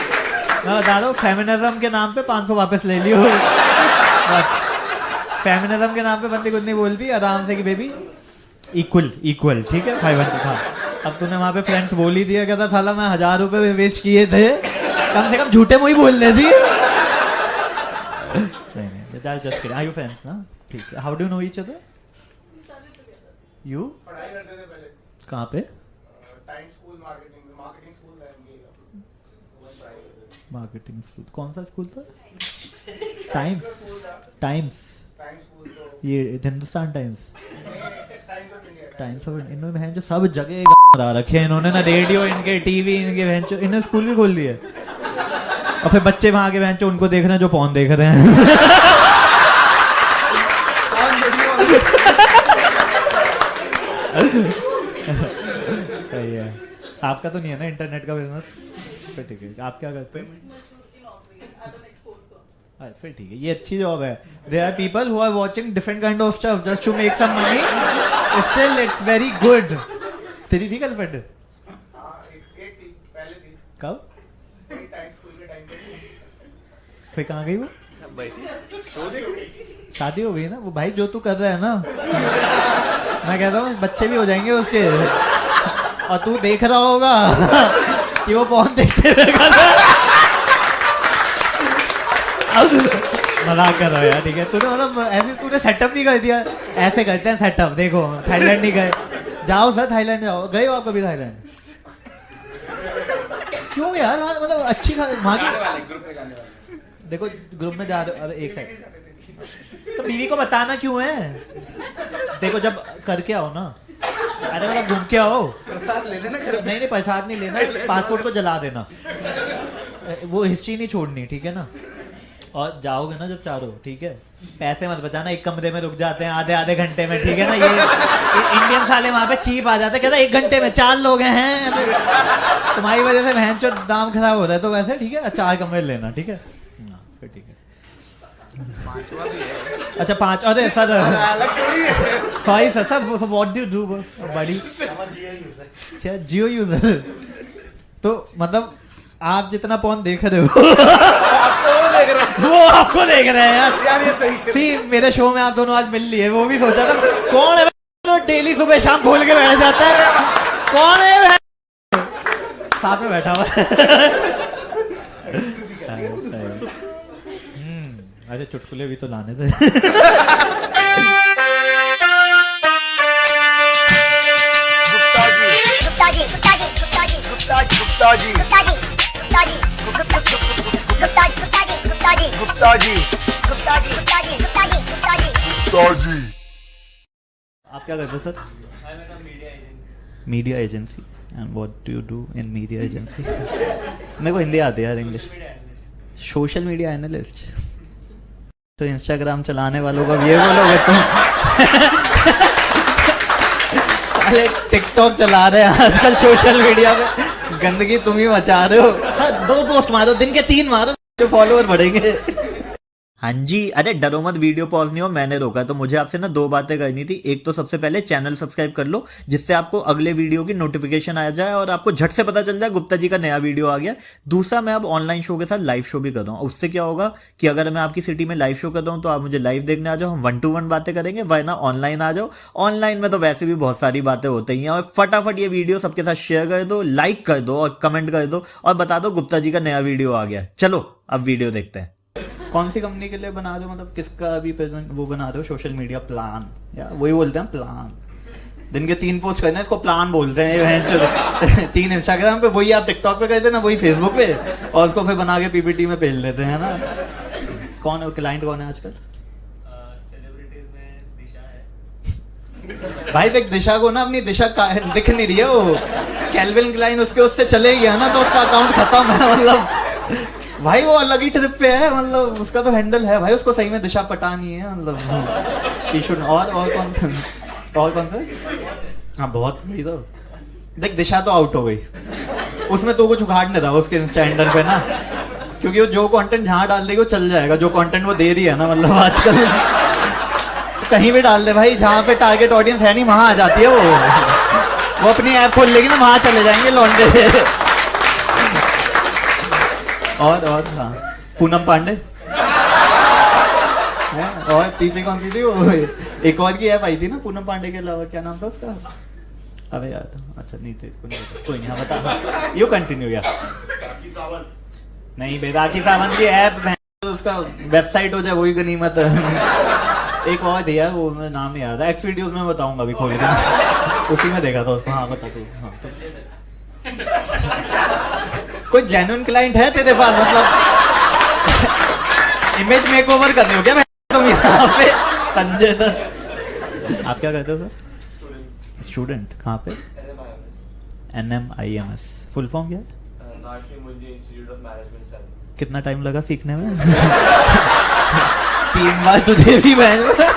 बता रहा हूँ, फेमिनिज्म के नाम पे 500 वापस ले लियो। बस फेमिनिज्म के नाम पे बंदी कुछ नहीं बोलती, आराम से कि बेबी इक्वल, ठीक है 500 था। अब तूने वहां पे फ्रेंड्स बोल ही दिया, कहता साला मैं 1000 रुपए वेस्ट किए थे, कम से कम झूठे मुंह ही बोल देती। नहीं just kidding. Are you friends ना? ठीक है। How do know each other? You पढ़ाई करते थे पहले कहाँ पे? टाइम स्कूल मार्केटिंग स्कूल था MBA का, वहीं पढ़ाई करते थे। मार्केटिंग स्कूल कौन सा स्कूल था? टाइम्स टाइम्स टाइम स्कूल तो ये Hindustan times times of India times of इन्होंने बहन जो सब जगह करा रखे हैं इन्होंने ना, रेडियो इनके, टीवी इनके, बहन जो इन्होंने स्कूल भी खोल दिए और फिर बच्चे वहां के बहन जो उनको देख रहे हैं जो पॉन देख रहे हैं। सही है। आपका तो नहीं है ना इंटरनेट का बिजनेस? फिर ठीक है। आप क्या करते हैं? अरे फिर ठीक है, ये अच्छी जॉब है। There are people who are watching different kind of stuff just to make some money, still it's very good. तेरी थी गर्लफ्रेंड? हाँ एक थी, पहले थी कब? टाइम स्कूल के टाइम पे। फिर कहाँ गई वो? शादी हो गई ना वो। भाई जो तू कर रहा है ना, मैं कह रहा हूँ बच्चे भी हो जाएंगे उसके, और तू देख रहा होगा कि वो पौन देखते हुए कर रहा है। मजाक कर रहा है यार, ठीक है। तूने मतलब ऐसे तूने सेटअप नहीं कर दिया, ऐसे करते हैं सेटअप। देखो थाईलैंड नहीं गए, जाओ सर थाईलैंड जाओ। गए हो आप कभी थाईलैंड? क्यों यार? वहाँ मतलब अच्छी वहाँ की ग्रुप में गाने वाले। देखो ग्रुप में जा रहे हो। अरे एक सेकंड, तो बीवी को बताना क्यों है? देखो जब करके आओ ना, अरे मतलब घूम के आओ। प्रसाद ले लेना नहीं नहीं प्रसाद नहीं लेना, पासपोर्ट को जला देना, वो हिस्ट्री नहीं छोड़नी, ठीक है ना। और जाओगे ना जब चारों, ठीक है, पैसे मत बचाना। एक कमरे में रुक जाते हैं आधे आधे घंटे में, ठीक है ना। ये इंडियन साले वहां पे चीप आ जाते हैं, कहता 1 घंटे में 4 लोग हैं, तुम्हारी वजह से बहन चो दाम खराब हो रहा है। तो वैसे ठीक है 4 कमरे लेना, ठीक है। फिर ठीक है। अच्छा 5, अरे sir sorry sir, what do do बड़ी? अच्छा जियो यूजर। तो मतलब आप जितना पॉन देख रहे हो वो आपको देख रहे हैं यार। ये सही सी मेरे शो में आप दोनों आज मिल लिए, वो भी सोचा था कौन है तो डेली सुबह शाम खोल के बैठ जाता है, कौन है साथ में बैठा हुआ। अरे चुटकुले भी तो लाने थे। आप क्या करते हो sir? Media agency. And what do you do in media agency? मेरे को हिंदी आती है यार, इंग्लिश। Social media analyst. तो इंस्टाग्राम चलाने वालों का ये बोलोगे तुम? अरे टिकटॉक चला रहे हैं आजकल सोशल मीडिया पे, गंदगी तुम ही मचा रहे हो। 2 पोस्ट मारो, दिन के 3 मारो, जो फॉलोअर बढ़ेंगे। हाँ जी, अरे डरो मत, वीडियो पॉज नहीं हो, मैंने रोका। तो मुझे आपसे ना 2 बातें करनी थी। एक तो सबसे पहले चैनल सब्सक्राइब कर लो, जिससे आपको अगले वीडियो की नोटिफिकेशन आ जाए और आपको झट से पता चल जाए गुप्ता जी का नया वीडियो आ गया। दूसरा, मैं अब ऑनलाइन शो के साथ लाइव शो भी कर रहा हूँ। उससे क्या होगा कि अगर मैं आपकी सिटी में लाइव शो कर रहा हूँ तो आप मुझे लाइव देखने आ जाओ, हम 1-to-1 बातें करेंगे, वरना ऑनलाइन आ जाओ। ऑनलाइन में तो वैसे भी बहुत सारी बातें होती हैं। और फटाफट ये वीडियो सबके साथ शेयर कर दो, लाइक कर दो और कमेंट कर दो और बता दो गुप्ता जी का नया वीडियो आ गया। चलो अब वीडियो देखते हैं। कौन सी कंपनी के लिए बना रहे हो, मतलब किसका अभी प्रेजेंट वो बना रहे हो? सोशल मीडिया प्लान, या वही बोलते हैं प्लान। दिन के 3 पोस्ट करना है, इसको प्लान बोलते हैं। 3 इंस्टाग्राम पे, वही आप टिकटॉक पे करते ना, वही फेसबुक पे, और उसको फिर बना के पीपीटी में भेज देते हैं ना। कौन है क्लाइंट, कौन है आजकल? सेलिब्रिटीज में दिशा है। भाई देख दिशा को ना, अपनी दिशा दिख नहीं रही है वो। कैल्विन क्लाइन उसके उससे चले गया ना, तो उसका अकाउंट खत्म है। मतलब भाई वो अलग ही ट्रिप पे है, मतलब उसका तो हैंडल है भाई, उसको सही में दिशा पटानी है, मतलब। और कौन सा? हाँ बहुत बड़ी। तो देख दिशा तो आउट हो गई, उसमें तो कुछ उखाड़ नहीं था उसके इंस्टा हैंडल पे ना, क्योंकि वो जो कंटेंट जहाँ डाल देगी वो चल जाएगा। जो कंटेंट वो दे रही है ना, मतलब आजकल तो कहीं भी डाल दे भाई, जहाँ पे टारगेट ऑडियंस है नहीं वहां आ जाती है वो अपनी ऐप खोल लेगी ना, वहां चले जाएंगे लौंडे। और हाँ पूनम पांडे। और तीसरी कौन सी थी वो? एक और की ऐप आई थी ना पूनम पांडे के अलावा, क्या नाम था उसका? अबे यार अच्छा नहीं थे, कोई नहीं, बता। यू कंटिन्यू यार। नहीं बे, राखी सावंत की ऐप, उसका वेबसाइट हो जाए वही गनीमत है। एक और दिया वो मुझे नाम नहीं याद है, एक्स वीडियोस में बताऊंगा अभी खोल के। उसी में देखा था उसको। हाँ बता तू। हाँ कोई जेन्युइन क्लाइंट है तेरे पास? मतलब इमेज मेकओवर करनी हो क्या मैं तुम यहाँ पे? संजय दत्त। आप क्या कहते हो सर? स्टूडेंट कहाँ पे? NMIMS फुल फॉर्म क्या है? कितना टाइम लगा सीखने में? 3 बार तुझे भी कहता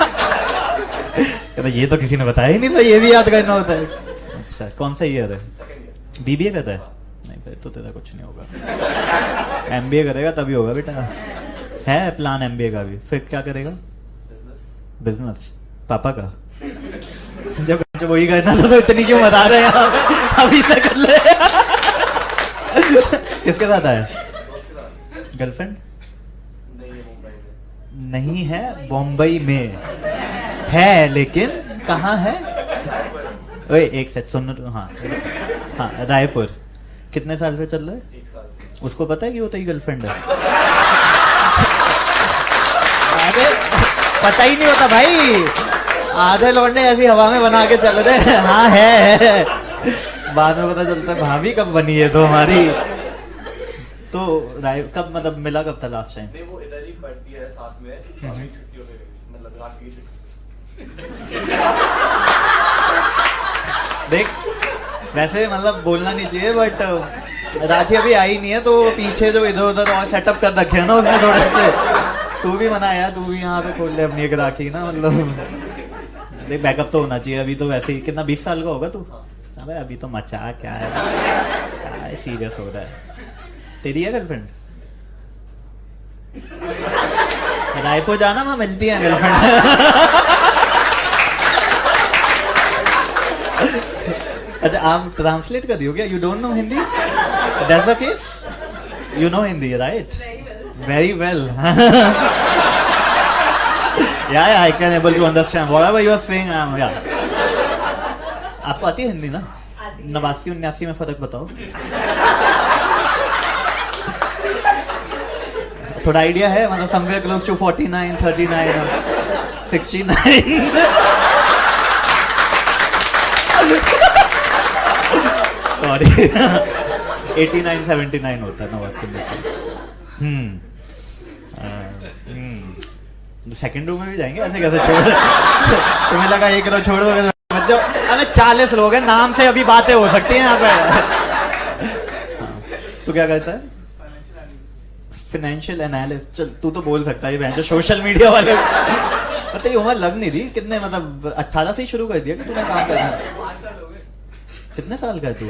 ये तो किसी ने बताया ही नहीं था, ये भी याद करना होता है। अच्छा कौन सा ईयर है? BBA करता है? नहीं फिर तो तेरा कुछ नहीं होगा। MBA करेगा तभी होगा बेटा। है प्लान MBA का भी? फिर क्या करेगा? बिजनेस। पापा का? जब वही करना था तो इतनी क्यों बता रहे हैं यहाँ पे? अभी से कर ले। किसके साथ आया? गर्लफ्रेंड नहीं है, बॉम्बई में है, लेकिन कहाँ है? ओए एक सेकंड सुन। हाँ हाँ रायपुर। कितने साल से चल रहा है? 1 साल। उसको पता है कि वो तेरी गर्लफ्रेंड है? अरे पता ही नहीं होता भाई, आधे लौंडे ऐसी हवा में बना के चल रहे हैं। हाँ है। बाद में पता चलता है भाभी कब बनी है तो हमारी। तो राय कब मतलब मिला कब था लास्ट टाइम? नहीं वो इधर ही पढ़ती है साथ में, अभी छुट्टियों में गई, मतलब रात की छुट्टी। देख वैसे मतलब बोलना नहीं चाहिए बट राखी अभी आई नहीं है तो पीछे जो इधर उधर और सेटअप कर रखे है ना उसने थोड़े से। तू भी मना यार, तू भी यहाँ पे खोल ले अपनी एक राखी ना, मतलब देख बैकअप तो होना चाहिए। अभी तो वैसे ही कितना 20 साल का होगा तू? अबे अभी तो मचा क्या है सीरियस हो रहा है। तेरी है गर्लफ्रेंड? रायपुर जाना वहां मिलती है गर्लफ्रेंड। अच्छा आप ट्रांसलेट कर दियो क्या? You don't know Hindi? That's the case? You know Hindi right? Very well. Yeah, I can able to understand whatever you are saying. Yeah. आपको आती है हिंदी ना? 89-89 में फर्क बताओ। थोड़ा आइडिया है मतलब somewhere close to 49, 39, 69। सॉरी 89, 79 होता है ना सेकंड रूम में भी जाएंगे ऐसे कैसे छोड़? तुम्हें लगा 1 रो छोड़ोगे मत जाओ। अबे 40 लोग हैं, नाम से अभी बातें हो सकती हैं यहाँ पे। तू क्या कहता है? Financial analyst. चल तू तो बोल सकता है, ये सोशल मीडिया वाले पता ही उम्र लग नहीं रही। कितने मतलब 18 से ही शुरू कर दिया कि तूने काम करना? 5 साल हो गए। कितने साल का है तू?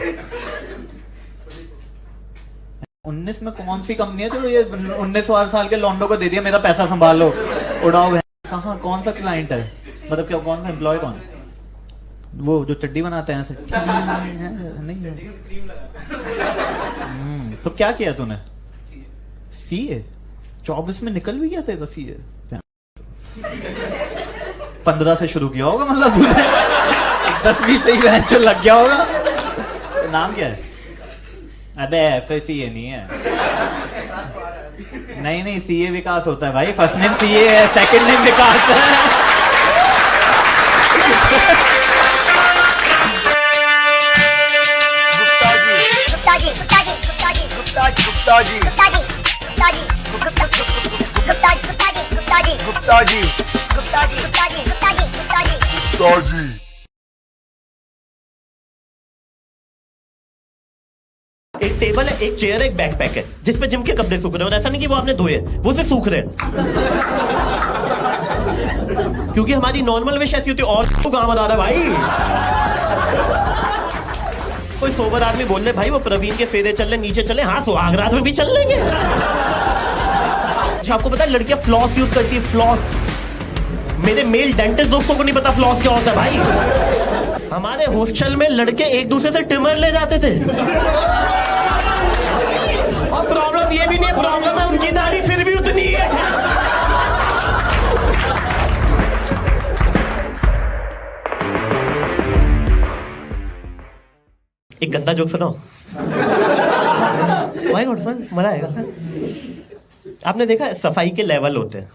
19 में कौन सी कंपनी है जो ये 19 साल के लॉन्डो को दे दिया मेरा पैसा संभालो उड़ाओ? कहाँ कौन सा क्लाइंट है? मतलब क्या कौन सा एम्प्लॉय? कौन वो जो चड्डी बनाते हैं ऐसे? नहीं तो क्या किया तूने? CA 24 में निकल भी गया था तो CA 15 से शुरू किया होगा मतलब तूने 10-20 से ही लग गया होगा। नाम क्या है? अबे FCA नहीं है। नहीं CA विकास होता है भाई। फर्स्ट नेम CA है, सेकंड नेम विकास है। एक टेबल है, एक चेयर है, एक बैकपैक है जिसपे जिम के कपड़े सूख रहे हैं। और ऐसा नहीं कि वो आपने धोए, वो से सूख रहे हैं। क्योंकि हमारी नॉर्मल विश ऐसी होती है और तो काम आ रहा है भाई। कोई सोबर आदमी बोल रहे भाई वो प्रवीण के फेरे चल रहे, नीचे चले। हाँ सुहागरात में भी चल लेंगे। अच्छा आपको पता है लड़कियां फ्लॉस यूज करती है? फ्लॉस। मेरे मेल डेंटिस्ट दोस्तों को नहीं पता फ्लॉस क्या होता है भाई। हमारे हॉस्टल में लड़के एक दूसरे से ट्रिमर ले जाते थे। और प्रॉब्लम ये भी नहीं है, प्रॉब्लम है उनकी दाढ़ी फिर भी उतनी है। एक गंदा जोक सुनाओ। Why not? मजा आएगा। आपने देखा है सफाई के लेवल होते हैं।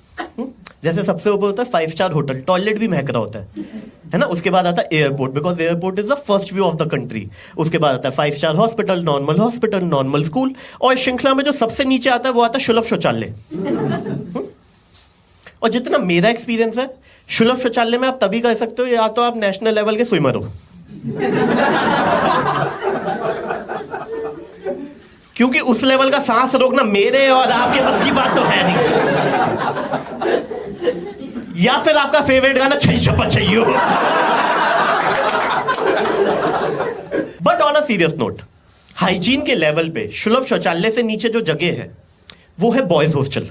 जैसे सबसे ऊपर होता है 5 स्टार होटल, टॉयलेट भी महक रहा होता है ना। उसके बाद आता है airport, because airport is the first view of the country. उसके बाद आता है 5 स्टार हॉस्पिटल, नॉर्मल स्कूल, और इस श्रृंखला में जो सबसे नीचे आता है वो आता है सुलभ शौचालय। और जितना मेरा एक्सपीरियंस है, सुलभ शौचालय में आप तभी कह सकते हो या तो आप नेशनल लेवल के स्विमर हो, क्योंकि उस लेवल का सांस रोकना मेरे और आपके बस की बात तो है नहीं। या फिर आपका फेवरेट गाना छई छप्पा छई हो। But on a serious note, hygiene के लेवल पे सुलभ शौचालय से नीचे जो जगह है वो है बॉयज हॉस्टल।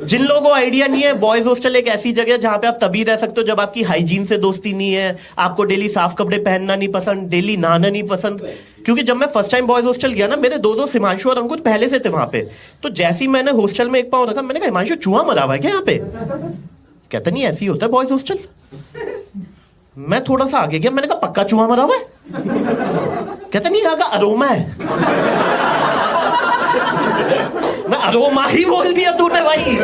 जिन लोगों को आइडिया नहीं है, बॉयज हॉस्टल एक ऐसी जगह है जहां पे आप तभी रह सकते हो जब आपकी हाइजीन से दोस्ती नहीं है, आपको डेली साफ कपड़े पहनना नहीं पसंद, डेली नहाना नहीं पसंद। क्योंकि जब मैं फर्स्ट टाइम बॉयज हॉस्टल गया ना, मेरे दो दोस्त हिमांशु और अंकुर पहले से थे वहां पे। तो जैसे ही मैंने हॉस्टल में एक पांव रखा, मैंने कहा हिमांशु चूहा मरा हुआ है क्या यहाँ पे? कहता नहीं ऐसे ही होता है बॉयज हॉस्टल। मैं थोड़ा सा आगे गया, मैंने कहा पक्का चूहा मरा हुआ है? कहता नहीं यहाँ का अरोमा है। मैं अरोमा ही बोल दिया तूने भाई।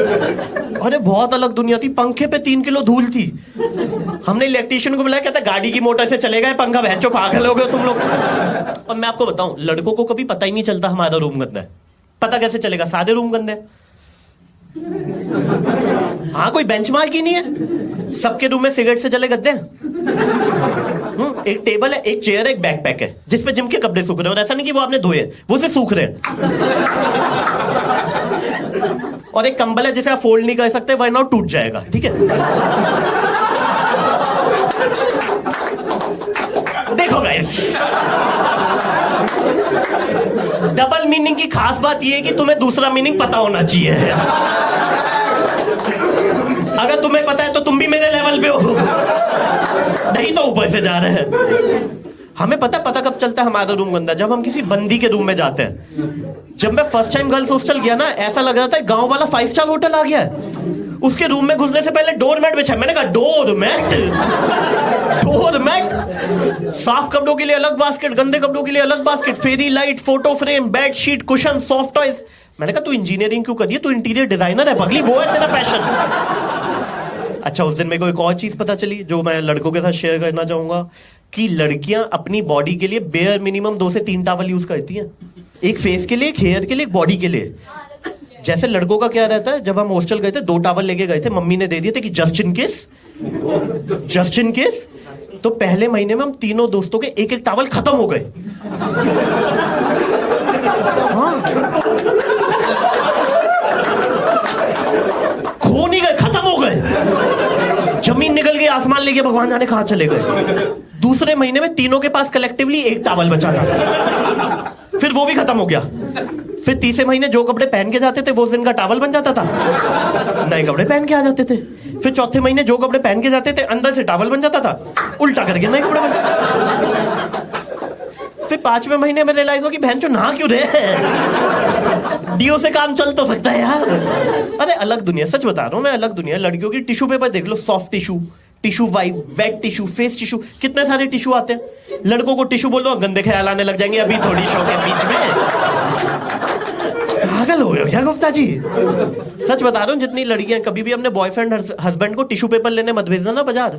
अरे बहुत अलग दुनिया थी, पंखे पे 3 किलो धूल थी। हमने इलेक्ट्रिशियन को बुलाया, कहता गाड़ी की मोटर से चलेगा पंखा, भैंचो पागल हो गए तुम लोग। और मैं आपको बताऊं, लड़कों को कभी पता ही नहीं चलता हमारा रूम गंदा है। पता कैसे चलेगा? सारे रूम गंदे हैं। हाँ, कोई बेंचमार्क ही नहीं है। सबके रूम में सिगरेट से जले गद्दे हैं। एक टेबल है, एक चेयर है, एक बैकपैक है जिसपे जिम के कपड़े सूख रहे हैं। और ऐसा नहीं कि वो आपने धोए, वो से सूख रहे हैं। और एक कंबल है जिसे आप फोल्ड नहीं कर सकते, वरना वो टूट जाएगा। ठीक है, देखो गाइस, डबल मीनिंग की खास बात यह है कि तुम्हें दूसरा मीनिंग पता होना चाहिए। अगर तुम्हें पता है तो तुम भी मेरे लेवल पे हो, नहीं तो ऊपर से जा रहे हैं। हमें पता कब चलता है हमारा रूम गंदा? जब हम किसी बंदी के रूम में जाते हैं। जब मैं फर्स्ट टाइम गर्ल्स हॉस्टल गया ना, ऐसा लग रहा था गांव वाला 5 स्टार होटल आ गया है। उसके रूम में घुसने से पहले डोरमैट बिछा। मैंने कहा डोरमैट? साफ कपड़ों के लिए अलग बास्केट, गंदे कपड़ों के लिए अलग basket, fairy light, photo frame, bed sheet, cushion, soft toys. मैंने कहा तू इंजीनियरिंग क्यों कर दिया? तू इंटीरियर डिजाइनर है पगली, वो है तेरा पैशन। अच्छा, उस दिन मेरे को एक और चीज पता चली जो मैं लड़कों के साथ शेयर करना चाहूंगा, कि लड़कियां अपनी बॉडी के लिए बेयर मिनिमम 2 से 3 टॉवल यूज करती हैं। एक फेस के लिए, एक हेयर के लिए, एक बॉडी के लिए। जैसे लड़कों का क्या रहता है, जब हम हॉस्टल गए थे 2 टॉवल लेके गए थे, मम्मी ने दे दिए थे कि जस्ट इन केस। तो पहले महीने में हम तीनों दोस्तों के एक एक टॉवल खत्म हो गए। हाँ, खो नहीं गए, खत्म हो गए। जमीन निकल गई, आसमान ले गए, भगवान जाने कहां चले गए। दूसरे महीने में तीनों के पास कलेक्टिवली एक टॉवल बचा था, फिर वो भी खत्म हो गया। फिर तीसरे महीने जो कपड़े पहन के जाते थे वो उस दिन का टॉवल बन जाता था, नए कपड़े पहन के आ जाते थे। फिर चौथे महीने जो कपड़े पहन के जाते थे अंदर से टॉवल बन जाता था, उल्टा करके नए कपड़े बन जाते। फिर 5वें महीने में रियलाइज हो कि बहन जो नहा क्यों रहे हैं, डीओ से काम चल तो सकता है यार। अरे अलग दुनिया, सच बता रहा हूं मैं, अलग दुनिया। लड़कियों की टिश्यू पेपर देख लो, soft tissue, tissue wipe, wet tissue, face tissue, कितने सारे टिश्यू आते हैं। लड़कों को टिश्यू बोल दो, गंदे ख्याल आने लग जाएंगे। अभी थोड़ी शो के बीच में पागल हो गए क्या गुप्ता जी? सच बता रहा हूँ, जितनी लड़कियां, कभी भी अपने बॉयफ्रेंड हस्बैंड को टिश्यू पेपर लेने मत भेजना ना बाजार।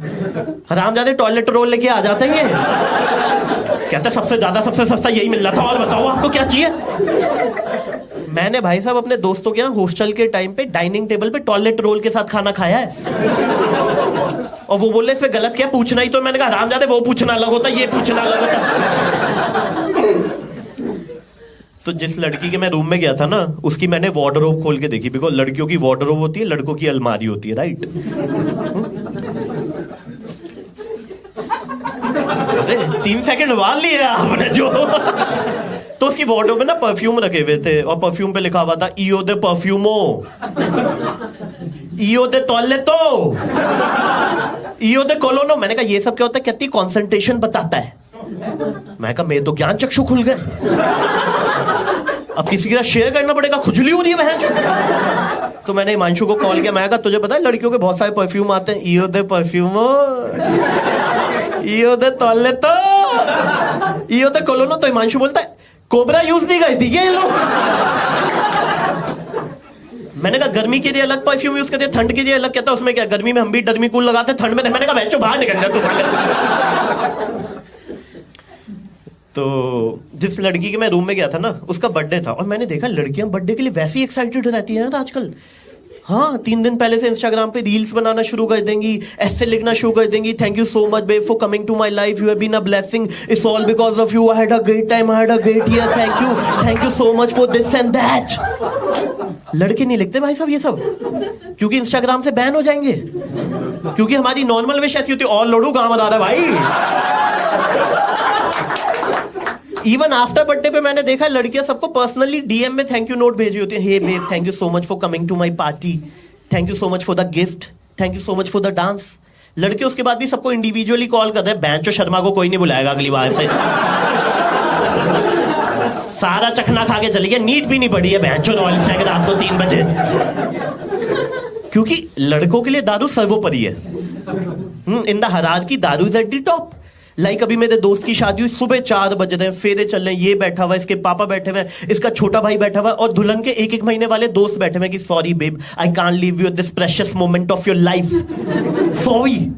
हरामजादे टॉयलेट रोल लेके आ जाते हैं ये। कहते सबसे ज्यादा सबसे सस्ता यही मिल रहा था, और बताओ आपको क्या चाहिए। मैंने भाई साहब अपने दोस्तों के यहाँ हॉस्टल के टाइम पे डाइनिंग टेबल पे टॉयलेट रोल के साथ खाना खाया है। और वो बोले इसमें गलत क्या, पूछना ही तो। मैंने कहा हरामजादे, वो पूछना अलग होता, ये पूछना अलग होता। तो जिस लड़की के मैं रूम में गया था ना, उसकी मैंने वार्डरोब खोल के देखी। बिकॉज लड़कियों की वार्डरोब होती है, लड़कों की अलमारी होती है, राइट? अरे 3 सेकंड वाल लिए आपने जो। तो उसकी वार्डरोब में ना परफ्यूम रखे हुए थे, और परफ्यूम पे लिखा हुआ था ईओ दे परफ्यूमो, ईओ दे टॉयलेटो, ईओ दे कोलोनो। मैंने कहा ये सब क्या होता है? कितनी कॉन्सेंट्रेशन बताता है। मैं कहा मेरे तो ज्ञान चक्षु खुल गए, अब किसी के साथ शेयर करना पड़ेगा, खुजली हो रही है बहन। तो मैंने हिमांशु को कॉल किया, मैं कहा तुझे पता है लड़कियों के बहुत सारे परफ्यूम आते हैं, ईओ दे परफ्यूमो, ईओ दे टॉयलेटो, ईओ दे कोलोनो। तो हिमांशु बोलता है कोबरा यूज नहीं गई थी क्या ये लोग? मैंने कहा गर्मी के लिए अलग परफ्यूम यूज करते, ठंड के लिए अलग। कहता उसमें क्या, गर्मी में हम भी डर्मी कूल लगाते, ठंड में। मैंने कहा बच्चों बाहर निकल जा तू। तो जिस लड़की के मैं रूम में गया था ना, उसका बर्थडे था, और मैंने देखा लड़कियां बर्थडे के लिए वैसे ही एक्साइटेड रहती है ना आजकल। हाँ, 3 दिन पहले से इंस्टाग्राम पे रील्स बनाना शुरू कर देंगी, ऐसे लिखना शुरू कर देंगी, thank you so much babe for coming to my life, you have been a blessing, it's all because of you, I had a great time, I had a great year, thank you so much for this and that. लड़के नहीं लिखते भाई साहब ये सब, क्योंकि Instagram से ban हो जाएंगे। क्योंकि हमारी नॉर्मल विश ऐसी होती है, और लड़ू काम आ रहा है भाई। इवन आफ्टर बर्थडे पे मैंने देखा लड़कियां सबको पर्सनली डीएम में थैंक यू नोट भेजी होती है। Hey babe, thank you so much for coming to my party, thank you so much for the gift, thank you so much for the dance. लड़के उसके बाद भी सबको इंडिविजुअली कॉल कर रहे हैं। बैंचो शर्मा को कोई नहीं बुलाएगा अगली बार से। सारा चखना खा के चली गया, नीट भी नहीं पड़ी है बैंचो नॉलेज से रात को 3 बजे। क्योंकि लड़कों के लिए दारू सर्वोपरि है। इन द हायरार्की दारू is at the top. Like अभी मेरे दोस्त की शादी हुई, सुबह 4 बज रहे हैं, फेरे चल रहे हैं, ये बैठा हुआ है, इसके पापा बैठे हुए हैं, इसका छोटा भाई बैठा हुआ है, और दुल्हन के 1-1 महीने वाले दोस्त बैठे हुए हैं कि sorry babe, I can't leave you this precious moment of your life, sorry.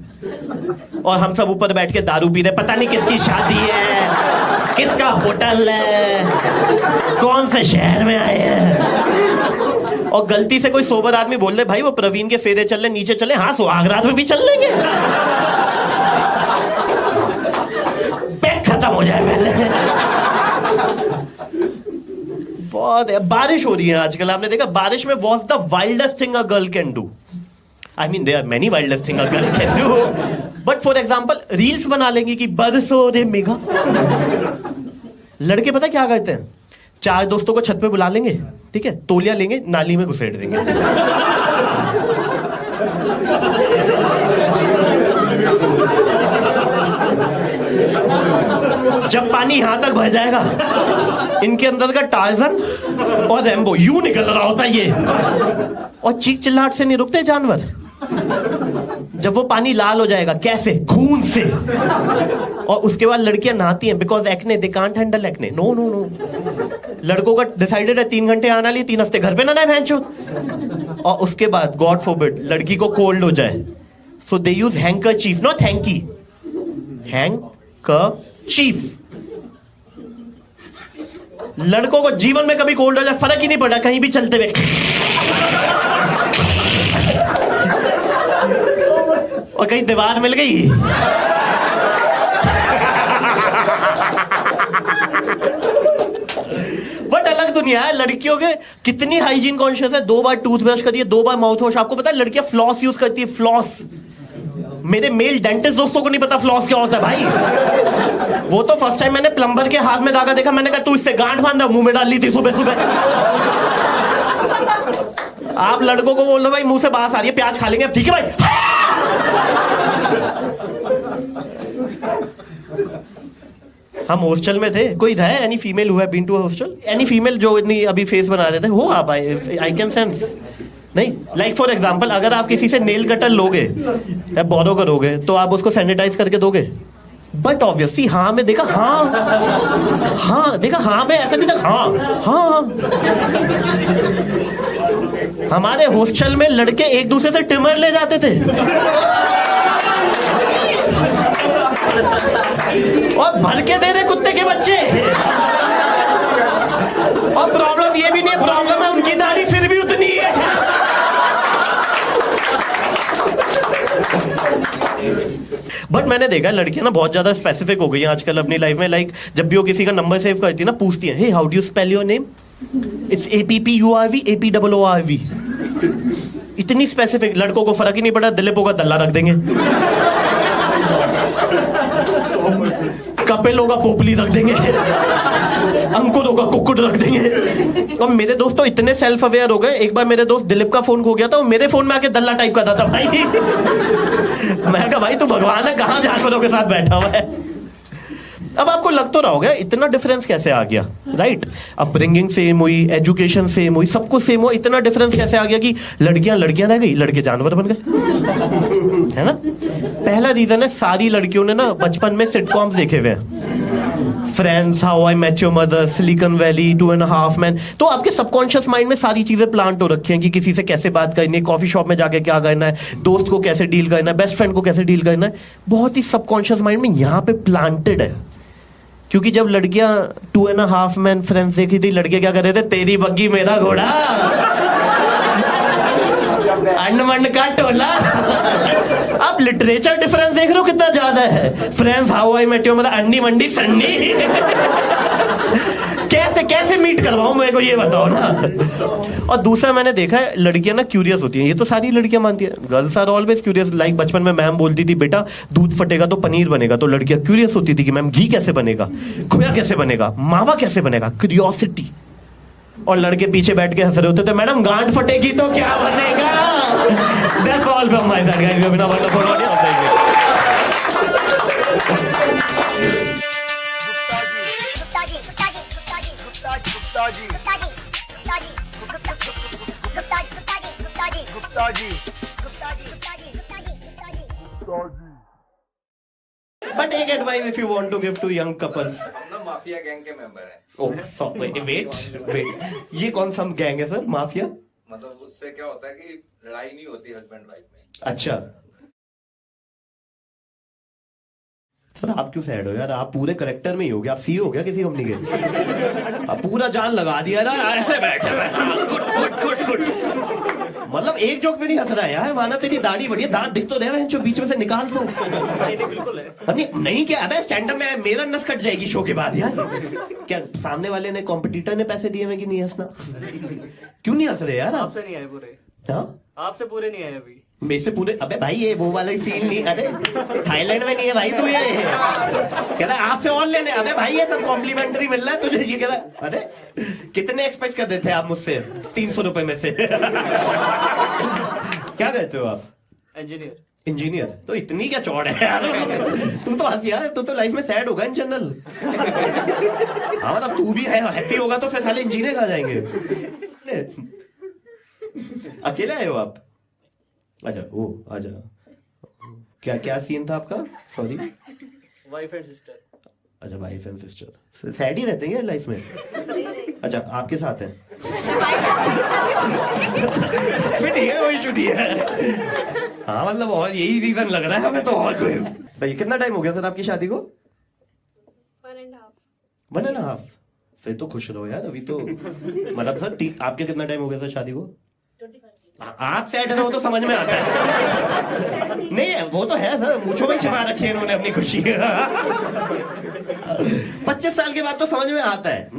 और हम सब ऊपर बैठ के दारू पी रहे, पता नहीं किसकी शादी है, किसका होटल है, कौन से शहर में आए हैं। और गलती से कोई सोबर आदमी बोल दे भाई वो प्रवीण के फेरे चल रहे, नीचे चले, हाँ सुहागरात में भी चल लेंगे, खत्म हो जाए पहले। बहुत है। बारिश हो रही है आजकल, आपने देखा बारिश में what's the wildest thing a girl can do. I mean there are many wildest thing a girl can do, but for example reels बना लेंगे कि बरसो रे मेघा। लड़के पता क्या करते हैं, 4 दोस्तों को छत पे बुला लेंगे, ठीक है, तौलिया लेंगे, नाली में घुसेड़ देंगे। जब पानी यहां तक भर जाएगा, इनके अंदर का टार्जन और रैम्बो यूं निकल रहा होता है ये, और चीख चिल्लाहट से नहीं रुकते जानवर। जब वो पानी लाल हो जाएगा, कैसे, खून से, और उसके बाद लड़कियां नहाती हैं because acne, they can't handle acne. No no no, लड़कों का डिसाइडेड है 3 घंटे आना लिए, 3 हफ्ते घर पे ना नहाए भैंचो। और उसके बाद गॉड फॉरबिड लड़की को कोल्ड हो जाए, so they use handkerchief, not hanky, handkerchief. लड़कों को जीवन में कभी कोल्ड हो जाए फर्क ही नहीं पड़ा, कहीं भी चलते हुए, और कहीं दीवार मिल गई। बट अलग दुनिया है लड़कियों के। कितनी हाइजीन कॉन्शियस है, 2 बार टूथब्रश करिए, 2 बार माउथ वॉश। आपको पता है लड़कियां फ्लॉस यूज करती है, फ्लॉस। मेरे मेल डेंटिस्ट दोस्तों को नहीं पता फ्लॉस क्या होता है भाई। वो तो फर्स्ट टाइम मैंने प्लम्बर के हाथ में धागा देखा, मैंने कहा तू इससे गांठ बांधा, मुंह में डाल ली थी सुबह सुबह। आप लड़कों को बोल दो भाई मुंह से बांस आ रही है, प्याज खा लेंगे, ठीक है भाई। हम हॉस्टल में थे, कोई था any female who have been to a hostel, any female जो इतनी अभी फेस बना देते हो आप, आई कैन सेंस। नहीं, लाइक फॉर एग्जांपल अगर आप किसी से नेल कटर लोगे या बोरो करोगे तो आप उसको सैनिटाइज करके दोगे। बट ऑब्वियसली हाँ में देखा, हाँ देखा, हाँ में ऐसा नहीं था, हाँ। हमारे हॉस्टल में लड़के एक दूसरे से ट्रिमर ले जाते थे और भर के दे रहे कुत्ते के बच्चे। और प्रॉब्लम ये भी नहीं, प्रॉब्लम है उनकी दाढ़ी फिर भी उतनी है। बट मैंने देखा लड़कियां ना बहुत ज्यादा स्पेसिफिक हो गई हैं आजकल अपनी लाइफ में। लाइक जब भी वो किसी का नंबर सेव करती है ना, पूछती है, hey how do you spell your name, it's APPURV APOORV। इतनी स्पेसिफिक, लड़कों को फर्क ही नहीं पड़ा, दिलीप होगा दल्ला रख देंगे, कपिल होगा पोपली रख देंगे, अंकुर होगा कुक्कुट रख देंगे। और मेरे दोस्त तो इतने सेल्फ अवेयर हो गए, एक बार मेरे दोस्त दिलीप का फोन खो गया था, वो मेरे फोन में आके दल्ला टाइप करता था भाई। मैं कहा भाई तू भगवान है, कहां जानवरों के साथ बैठा हुआ है। अब आपको लग तो रहा होगा इतना डिफरेंस कैसे आ गया, राइट? अपब्रिंगिंग सेम हुई, एजुकेशन सेम हुई, सब कुछ सेम हुआ, इतना डिफरेंस कैसे आ गया कि लड़कियां लड़कियां रह गई, लड़के जानवर बन गए, है ना? पहला रीजन है सारी लड़कियों ने ना बचपन में सिटकॉम्स देखे हुए हैं। Friends, how I met your mother, Silicon Valley, 2.5 men. तो आपके सबकॉन्शियस माइंड में सारी चीजें प्लांट हो रखी हैं कि किसी से कैसे बात करनी है, कॉफी शॉप में जाके क्या करना है, दोस्त को कैसे डील करना है, बेस्ट फ्रेंड को कैसे डील करना है, बहुत ही सबकॉन्शियस माइंड में यहाँ पे प्लांटेड है। क्योंकि जब लड़कियां 2.5 मैन फ्रेंड्स देखी थी, लड़के क्या कर रहे थे, तेरी बग्गी मेरा घोड़ा, अंडमंड का टोला। आप लिटरेचर डिफरेंस देख रहे हो कितना ज्यादा है। Friends, how I met your mother, अंडी मंडी संडी। कैसे कैसे मीट करवाऊं, मेरे को ये बताओ ना। और दूसरा मैंने देखा है, लड़कियां ना क्यूरियस होती हैं, ये तो सारी लड़कियां मानती हैं, girls are always curious. Like बचपन में मैम बोलती थी, बेटा दूध फटेगा तो पनीर बनेगा, तो लड़कियां क्यूरियस होती थी कि मैम घी कैसे बनेगा, खोया कैसे बनेगा, मावा कैसे बनेगा, क्यूरियोसिटी। और लड़के पीछे बैठ के हंस रहे होते थे, मैडम गांड फटेगी तो क्या बनेगा। That's all from my side, guys. You've been a wonderful audience. Thank you. But एक advice if you want to give to young couples. हम ना माफिया गैंग के मेंबर हैं। Oh, sorry. Wait. ये कौन सा गैंग है सर, माफिया? मतलब उससे क्या होता है कि लड़ाई नहीं होती हस्बैंड वाइफ में। अच्छा सर, आप क्यों सैड हो यार, आप पूरे करेक्टर में ही हो गया, आप सीईओ हो गया किसी कंपनी के, आप पूरा जान लगा दिया यार, ऐसे बैठे गुड। मतलब एक जोक पे नहीं हंस रहा है यार, माना तेरी दाढ़ी बढ़िया, दांत दिख तो रहे हैं जो बीच में से निकाल दो। नहीं क्या, अबे स्टैंड अप में मेरा नस कट जाएगी शो के बाद यार। क्या सामने वाले ने, कॉम्पिटिटर ने पैसे दिए हैं कि नहीं हंसना? क्यों नहीं हंस रहे यार आप? आपसे नहीं आए पूरे। हाँ आपसे पूरे नहीं आए अभी। मेरे से पूरे? अबे भाई ये वो वाला फील नहीं, अरे थाईलैंड में नहीं है भाई तू, ये कह रहा आपसे और लेने। अबे भाई ये सब कॉम्प्लीमेंट्री मिल रहा है तुझे, ये कह रहा अरे कितने एक्सपेक्ट कर रहे थे आप मुझसे? 300 रुपए में से। क्या कहते हो आप? इंजीनियर। इंजीनियर? तो इतनी क्या चौड़ है यार, तू तो हंस यार, तू तो लाइफ में सैड होगा इन जनरल। हाँ मतलब तू भी है हैप्पी होगा तो फिर साले इंजीनियर आ जाएंगे। अकेले आए हो आप? अच्छा ओ आजा। क्या सीन था आपका? सॉरी। Wife and sister. अच्छा वाइफ एंड सिस्टर, सैड ही रहते हैं लाइफ में? अच्छा आपके साथ है? फिर ठीक है, कोई इशू नहीं है। हाँ मतलब और यही रीजन लग रहा है हमें तो, और कोई सही। कितना टाइम हो गया सर आपकी शादी को? 1.5। फिर तो खुश रहो यार अभी तो। मतलब सर आपके कितना टाइम हो गया सर शादी को? आप सेट रहो तो समझ में आता है। नहीं वो तो है सर, मुझो में छिपा रखी है इन्होंने अपनी खुशी। 25 साल के बाद तो समझ में आता है।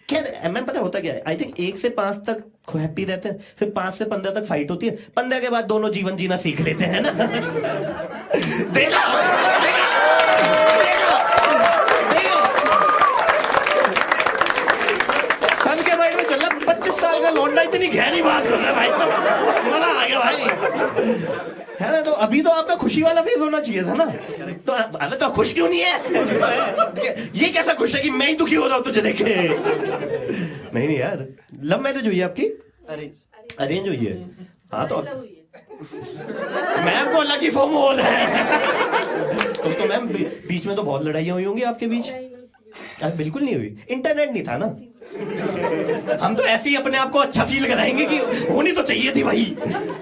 खैर मैं पता होता क्या है, आई थिंक 1 से 5 तक हैप्पी रहते हैं, फिर 5 से 15 तक फाइट होती है, 15 के बाद दोनों जीवन जीना सीख लेते हैं ना। सन के माइंड में चल रहा 25 साल का लौंडा इतनी गहरी बात कर रहा है भाई साहब, मजा आ गया भाई, है ना? तो अभी तो आपका खुशी वाला फेज होना चाहिए था ना, तो अबे तो खुश क्यों नहीं है? ये कैसा खुश है कि मैं ही दुखी हो रहा हूं तुझे देखे? नहीं यार, लव मैरिज हुई है आपकी? अरेंज हुई है? हाँ तो मैम को अल्लाह की फॉर्म हो रहा है। तो मैम बीच में तो बहुत लड़ाइयाँ हुई होंगी आपके बीच? बिल्कुल नहीं हुई, इंटरनेट नहीं था ना। हम तो ऐसे ही अपने आप को अच्छा फील कराएंगे कि होनी तो चाहिए थी भाई।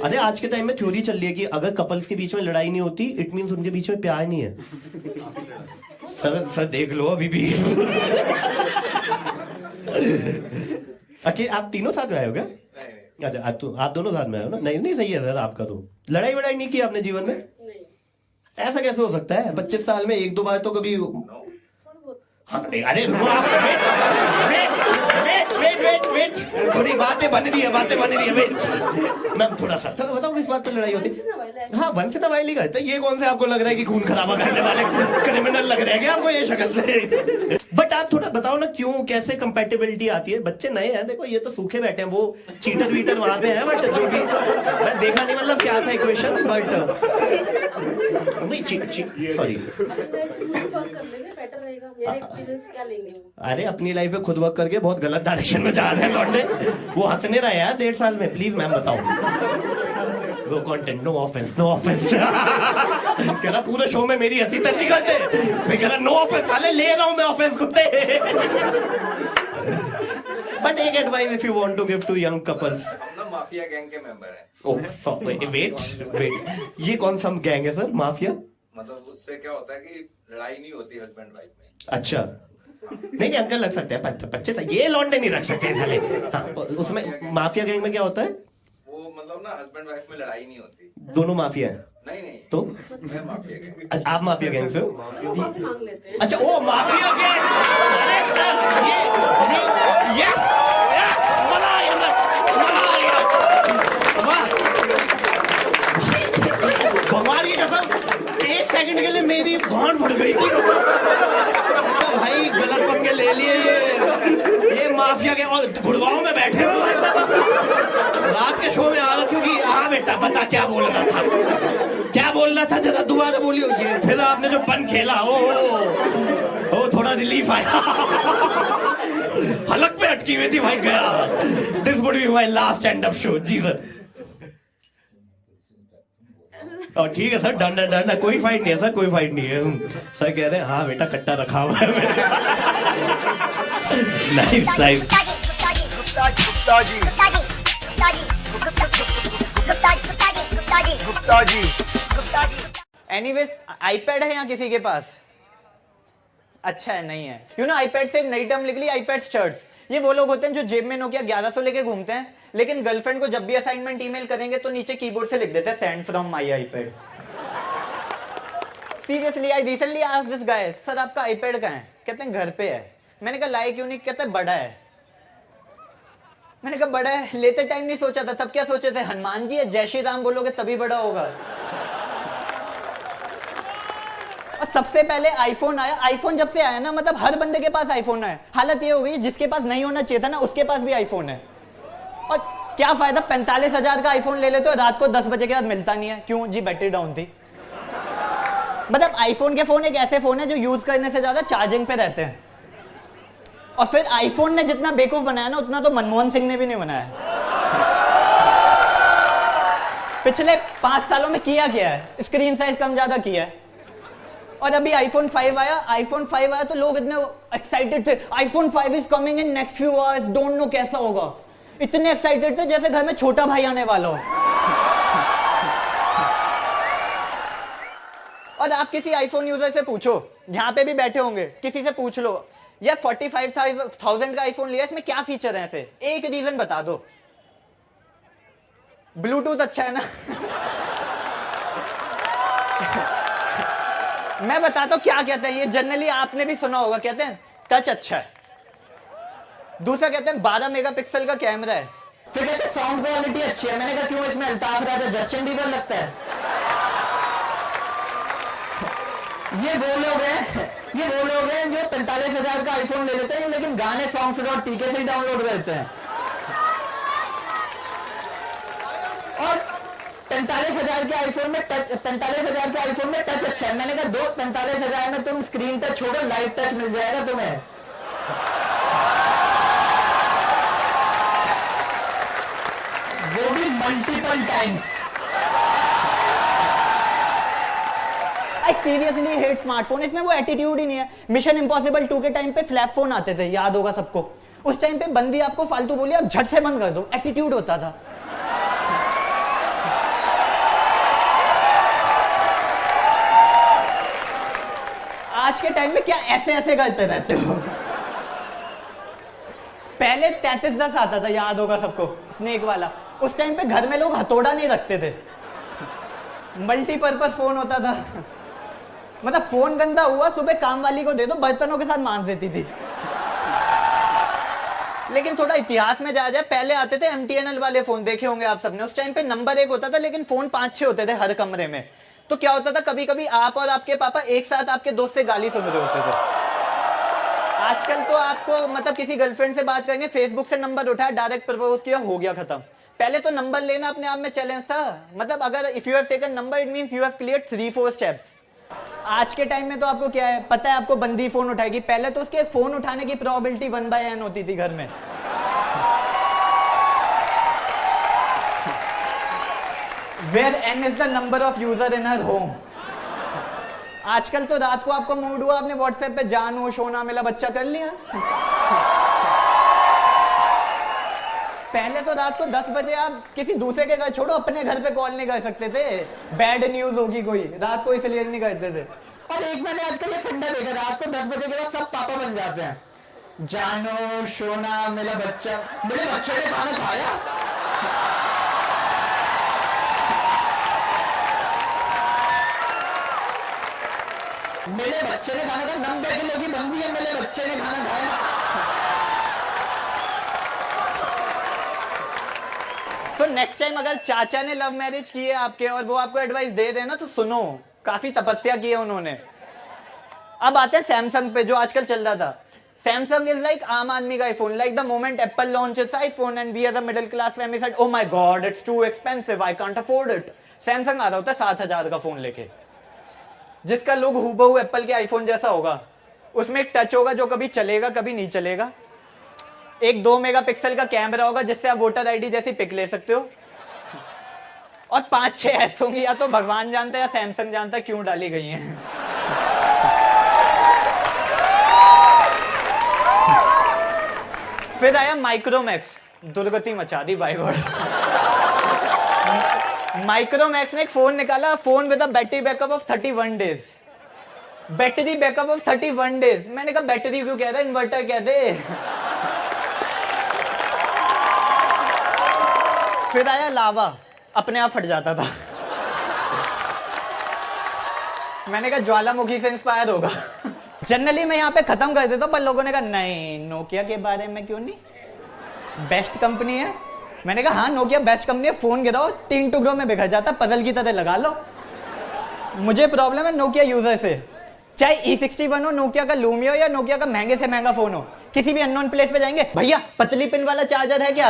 अरे आज के टाइम में थ्योरी चल रही है कि अगर कपल्स के बीच में लड़ाई नहीं होती, इट मींस उनके बीच में प्यार नहीं है। सर देख लो अभी भी। अकेले आप तीनों साथ में आए हो क्या? अच्छा आप दोनों साथ में आए हो ना? नहीं सही है सर आपका तो। लड़ाई वड़ाई नहीं की आपने जीवन में? ऐसा कैसे हो सकता है? 25 साल में 1-2 बार तो कभी? हाँ, अरे वेट, थोड़ी बातें बन रही है, वेट मैम थोड़ा सा बताओ किस बात पे लड़ाई होती है? हाँ once in a while he करते। ये कौन से आपको लग रहा है कि खून खराबा करने वाले क्रिमिनल लग रहे हैं क्या आपको ये शक्ल से? बट आप थोड़ा बताओ ना क्यों, कैसे कंपैटिबिलिटी आती है? बच्चे नए हैं, देखो ये तो सूखे बैठे हैं, वो चीटर वीटर वहां पे है, बट जो भी मैं देखा नहीं मतलब क्या था इक्वेशन, बट नहीं सॉरी। अरे अपनी लाइफ में खुद वर्क करके बहुत गलत डायरेक्शन में जा रहे हैं लौटने। वो हंसने रहे यार 1.5 साल में, प्लीज मैम बताओ वो content, no offense, no offense. कह रहा पूरे शो में मेरी हंसी तंसी करते, मैं कह रहा नो ऑफेंस, साले ले रहा हूं मैं ऑफेंस कुत्ते। बट एक advice if you want to give to young couples. हम ना माफिया गैंग के मेंबर हैं। ओह वेट, ये कौन सा गैंग है सर, माफिया? मतलब उससे क्या होता है कि लड़ाई नहीं होती हस्बैंड वाइफ में। अच्छा, नहीं अंकल लग सकते हैं 25 से, ये लौंडे नहीं रख सकते साले। हाँ, उसमें माफिया गैंग में क्या होता है? वो मतलब ना हस्बैंड वाइफ में लड़ाई नहीं होती। दोनों माफिया हैं? नहीं नहीं, तो मैं माफिया गैंग। आप माफिया गैंग से हो? अच्छा, ओ माफिया गैंग। अरे सर ये मजा आ गया, मजा आ गया। भगवान की कसम, एक सेकंड के लिए मेरी गांड बढ़ गई थी। भाई गलत पंगे ले लिए ये माफिया के, और गुड़गांव में बैठे हुए भाई साहब, रात के शो में आ रहा, क्योंकि हाँ बेटा बता क्या बोल रहा था, क्या बोल रहा था, जरा दोबारा बोलियो। ये फिर आपने जो पन खेला, ओ थोड़ा रिलीफ आया। हलक पे अटकी हुई थी भाई, गया। This would be my last stand up show. जी सर, और ठीक है सर, डन, कोई फाइट नहीं है सर, कोई फाइट नहीं है। सर कह रहे हैं हाँ बेटा कट्टा रखा हुआ है मैंने। नाइस। एनीवेज, आईपैड है यहाँ किसी के पास? अच्छा है, नहीं है। यू नो आईपैड से एक नई टर्म निकली, आईपैड स्टड्स। ये वो लोग होते हैं जो जेब में नोकिया 1100 लेके घूमते हैं, लेकिन गर्लफ्रेंड को जब भी असाइनमेंट ईमेल करेंगे तो नीचे कीबोर्ड से लिख देते हैं send from my iPad. Seriously, I recently asked this guy, sir आपका आईपैड कहाँ है? कहते हैं घर पे है। मैंने कहा लाइक क्यों नहीं? कहते हैं बड़ा है। मैंने कहा बड़ा है, लेते टाइम नहीं सोचा था, तब क्या सोचे थे? हनुमान जी है, जय श्री राम बोलोगे तभी बड़ा होगा। और सबसे पहले आईफोन आया। आईफोन जब से आया ना, मतलब हर बंदे के पास आईफोन है। हालत ये हो गई, जिसके पास नहीं होना चाहिए था ना, उसके पास भी आईफोन है। और क्या फायदा, 45,000 का आईफोन ले लेते हो, रात को 10 बजे के बाद मिलता नहीं है। क्यों जी? बैटरी डाउन थी। मतलब आईफोन के फोन एक ऐसे फोन है जो यूज करने से ज्यादा चार्जिंग पे रहते हैं। और फिर आईफोन ने जितना बेवकूफ बनाया ना, उतना तो मनमोहन सिंह ने भी नहीं बनाया। पिछले 5 सालों में किया है, स्क्रीन साइज कम ज्यादा किया है। और अभी आईफोन 5 आया तो लोग इतने एक्साइटेड थे, iPhone 5 is coming in next few hours, don't know कैसा होगा। इतने एक्साइटेड थे जैसे घर में छोटा भाई आने वाला हो। और आप किसी आईफोन यूजर से पूछो, जहां पे भी बैठे होंगे, किसी से पूछ लो, यार 45,000 का आईफोन लिया, इसमें क्या फीचर है? ऐसे एक रीजन बता दो। ब्लूटूथ अच्छा है ना? मैं बताता हूं क्या कहते हैं ये, जनरली आपने भी सुना होगा, कहते हैं टच अच्छा है। दूसरा कहते हैं 12 मेगापिक्सल का कैमरा है। फिर कहते हैं साउंड क्वालिटी अच्छी है। मैंने कहा क्यों? इसमें अल्ताफ राजा, जस्टिन बीबर लगता है। ये वो लोग हैं जो 45,000 का आईफोन ले लेते हैं, लेकिन गाने songs.pk से ही डाउनलोड करते हैं। और 45,000 के आईफोन में टच अच्छा है। मैंने कहा दोस्त 45,000 में तुम स्क्रीन टच छोड़ो, लाइव टच मिल जाएगा तुम्हें। वो भी multiple times. I seriously hate smartphone. इसमें वो एटीट्यूड ही नहीं है। मिशन इम्पॉसिबल 2 के टाइम पे फ्लैप फोन आते थे, याद होगा सबको। उस टाइम पे बंदी आपको फालतू बोली, आप झट से बंद कर दो, एटीट्यूड होता था। आज के टाइम में क्या ऐसे करते रहते हो? पहले 3310 आता था, याद होगा सबको, स्नेक वाला। उस टाइम पे घर में लोग हथौड़ा नहीं रखते थे, मल्टीपर्पज फोन होता था। मतलब फोन गंदा हुआ, सुबह काम वाली को दे दो, बर्तनों के साथ मांज देती थी। लेकिन थोड़ा इतिहास में जाया जाए, पहले आते थे MTNL वाले फोन, देखे होंगे आप सबने। उस टाइम पे नंबर 1 होता था, लेकिन फोन 5-6 होते थे हर कमरे में। तो क्या होता था, कभी कभी आप और आपके पापा एक साथ आपके दोस्त से गाली सुन रहे होते थे। आजकल तो आपको मतलब किसी गर्लफ्रेंड से बात करनी है, फेसबुक से नंबर उठाया, डायरेक्ट प्रपोज किया, हो गया खत्म। पहले तो नंबर लेना अपने आप में चैलेंज था। मतलब अगर if you have taken number, it means you have cleared 3-4 steps. आज के टाइम में तो आपको क्या है, पता है आपको बंदी फोन उठाएगी। पहले तो उसके फोन उठाने की प्रोबेबिलिटी 1/n होती थी घर में। Where n is the number of user in her home. आजकल तो रात को आपको मूड हुआ, आपने व्हाट्सएप पे जानू सोना मेरा बच्चा कर लिया। पहले तो रात को 10 बजे आप किसी दूसरे के घर छोड़ो, अपने घर पे कॉल नहीं कर सकते थे, बैड न्यूज होगी कोई, रात को इसलिए नहीं करते थे। और एक मैंने आजकल ये फंडा देखा, रात को 10 बजे के बाद सब पापा बन जाते हैं। जानो सोना मेरा बच्चा, मेरे बच्चे ने खाना खाया। मेरे बच्चे ने खाना खाया, 90 किलो की बंदी है, मेरे बच्चे ने खाना खाया। तो नेक्स्ट टाइम अगर चाचा ने लव मैरिज की है आपके और वो आपको एडवाइस दे रहे हैं ना, तो सुनो, काफी तपस्या की है उन्होंने। अब आते हैं सैमसंग पे, जो आजकल चल रहा था। सैमसंग इज लाइक आम आदमी का iPhone. Like the moment Apple launch its iPhone and we as a middle class family said, oh my god it's too expensive, I can't afford it. Samsung आ रहा होता है 7,000 का फोन लेके, जिसका लुक हूबहू एप्पल के आईफोन जैसा होगा। उसमें एक टच होगा जो कभी चलेगा कभी नहीं चलेगा। एक 2 मेगापिक्सल का कैमरा होगा जिससे आप वोटर आईडी जैसी पिक ले सकते हो। और 5-6 ऐप्स होंगी, या तो भगवान जानता है या सैमसंग जानता है क्यों डाली गई हैं। फिर आया माइक्रोमैक्स, दुर्गति मचा दी बाय गॉड। माइक्रोमैक्स ने एक फोन निकाला, phone with a battery backup of 31 days. Battery backup of 31 days. मैंने कहा बैटरी क्यों कह रहा है, इन्वर्टर कह दे। फिर आया लावा, अपने आप फट जाता था। मैंने कहा ज्वालामुखी से इंस्पायर होगा। जनरली मैं यहाँ पे खत्म कर देता हूँ, पर लोगों ने कहा नहीं, नोकिया के बारे में क्यों नहीं, बेस्ट कंपनी है। मैंने कहा हाँ नोकिया बेस्ट कंपनी है, फोन गिराओ 3 टुकड़ों में बिखर जाता, पजल की तरह लगा लो। मुझे प्रॉब्लम है नोकिया यूजर से, चाहे E61 हो, नोकिया का लूमिया हो, या नोकिया का महंगे से महंगा फोन हो। किसी भी अननोन प्लेस पे जाएंगे, भैया पतली पिन वाला चार्जर है क्या?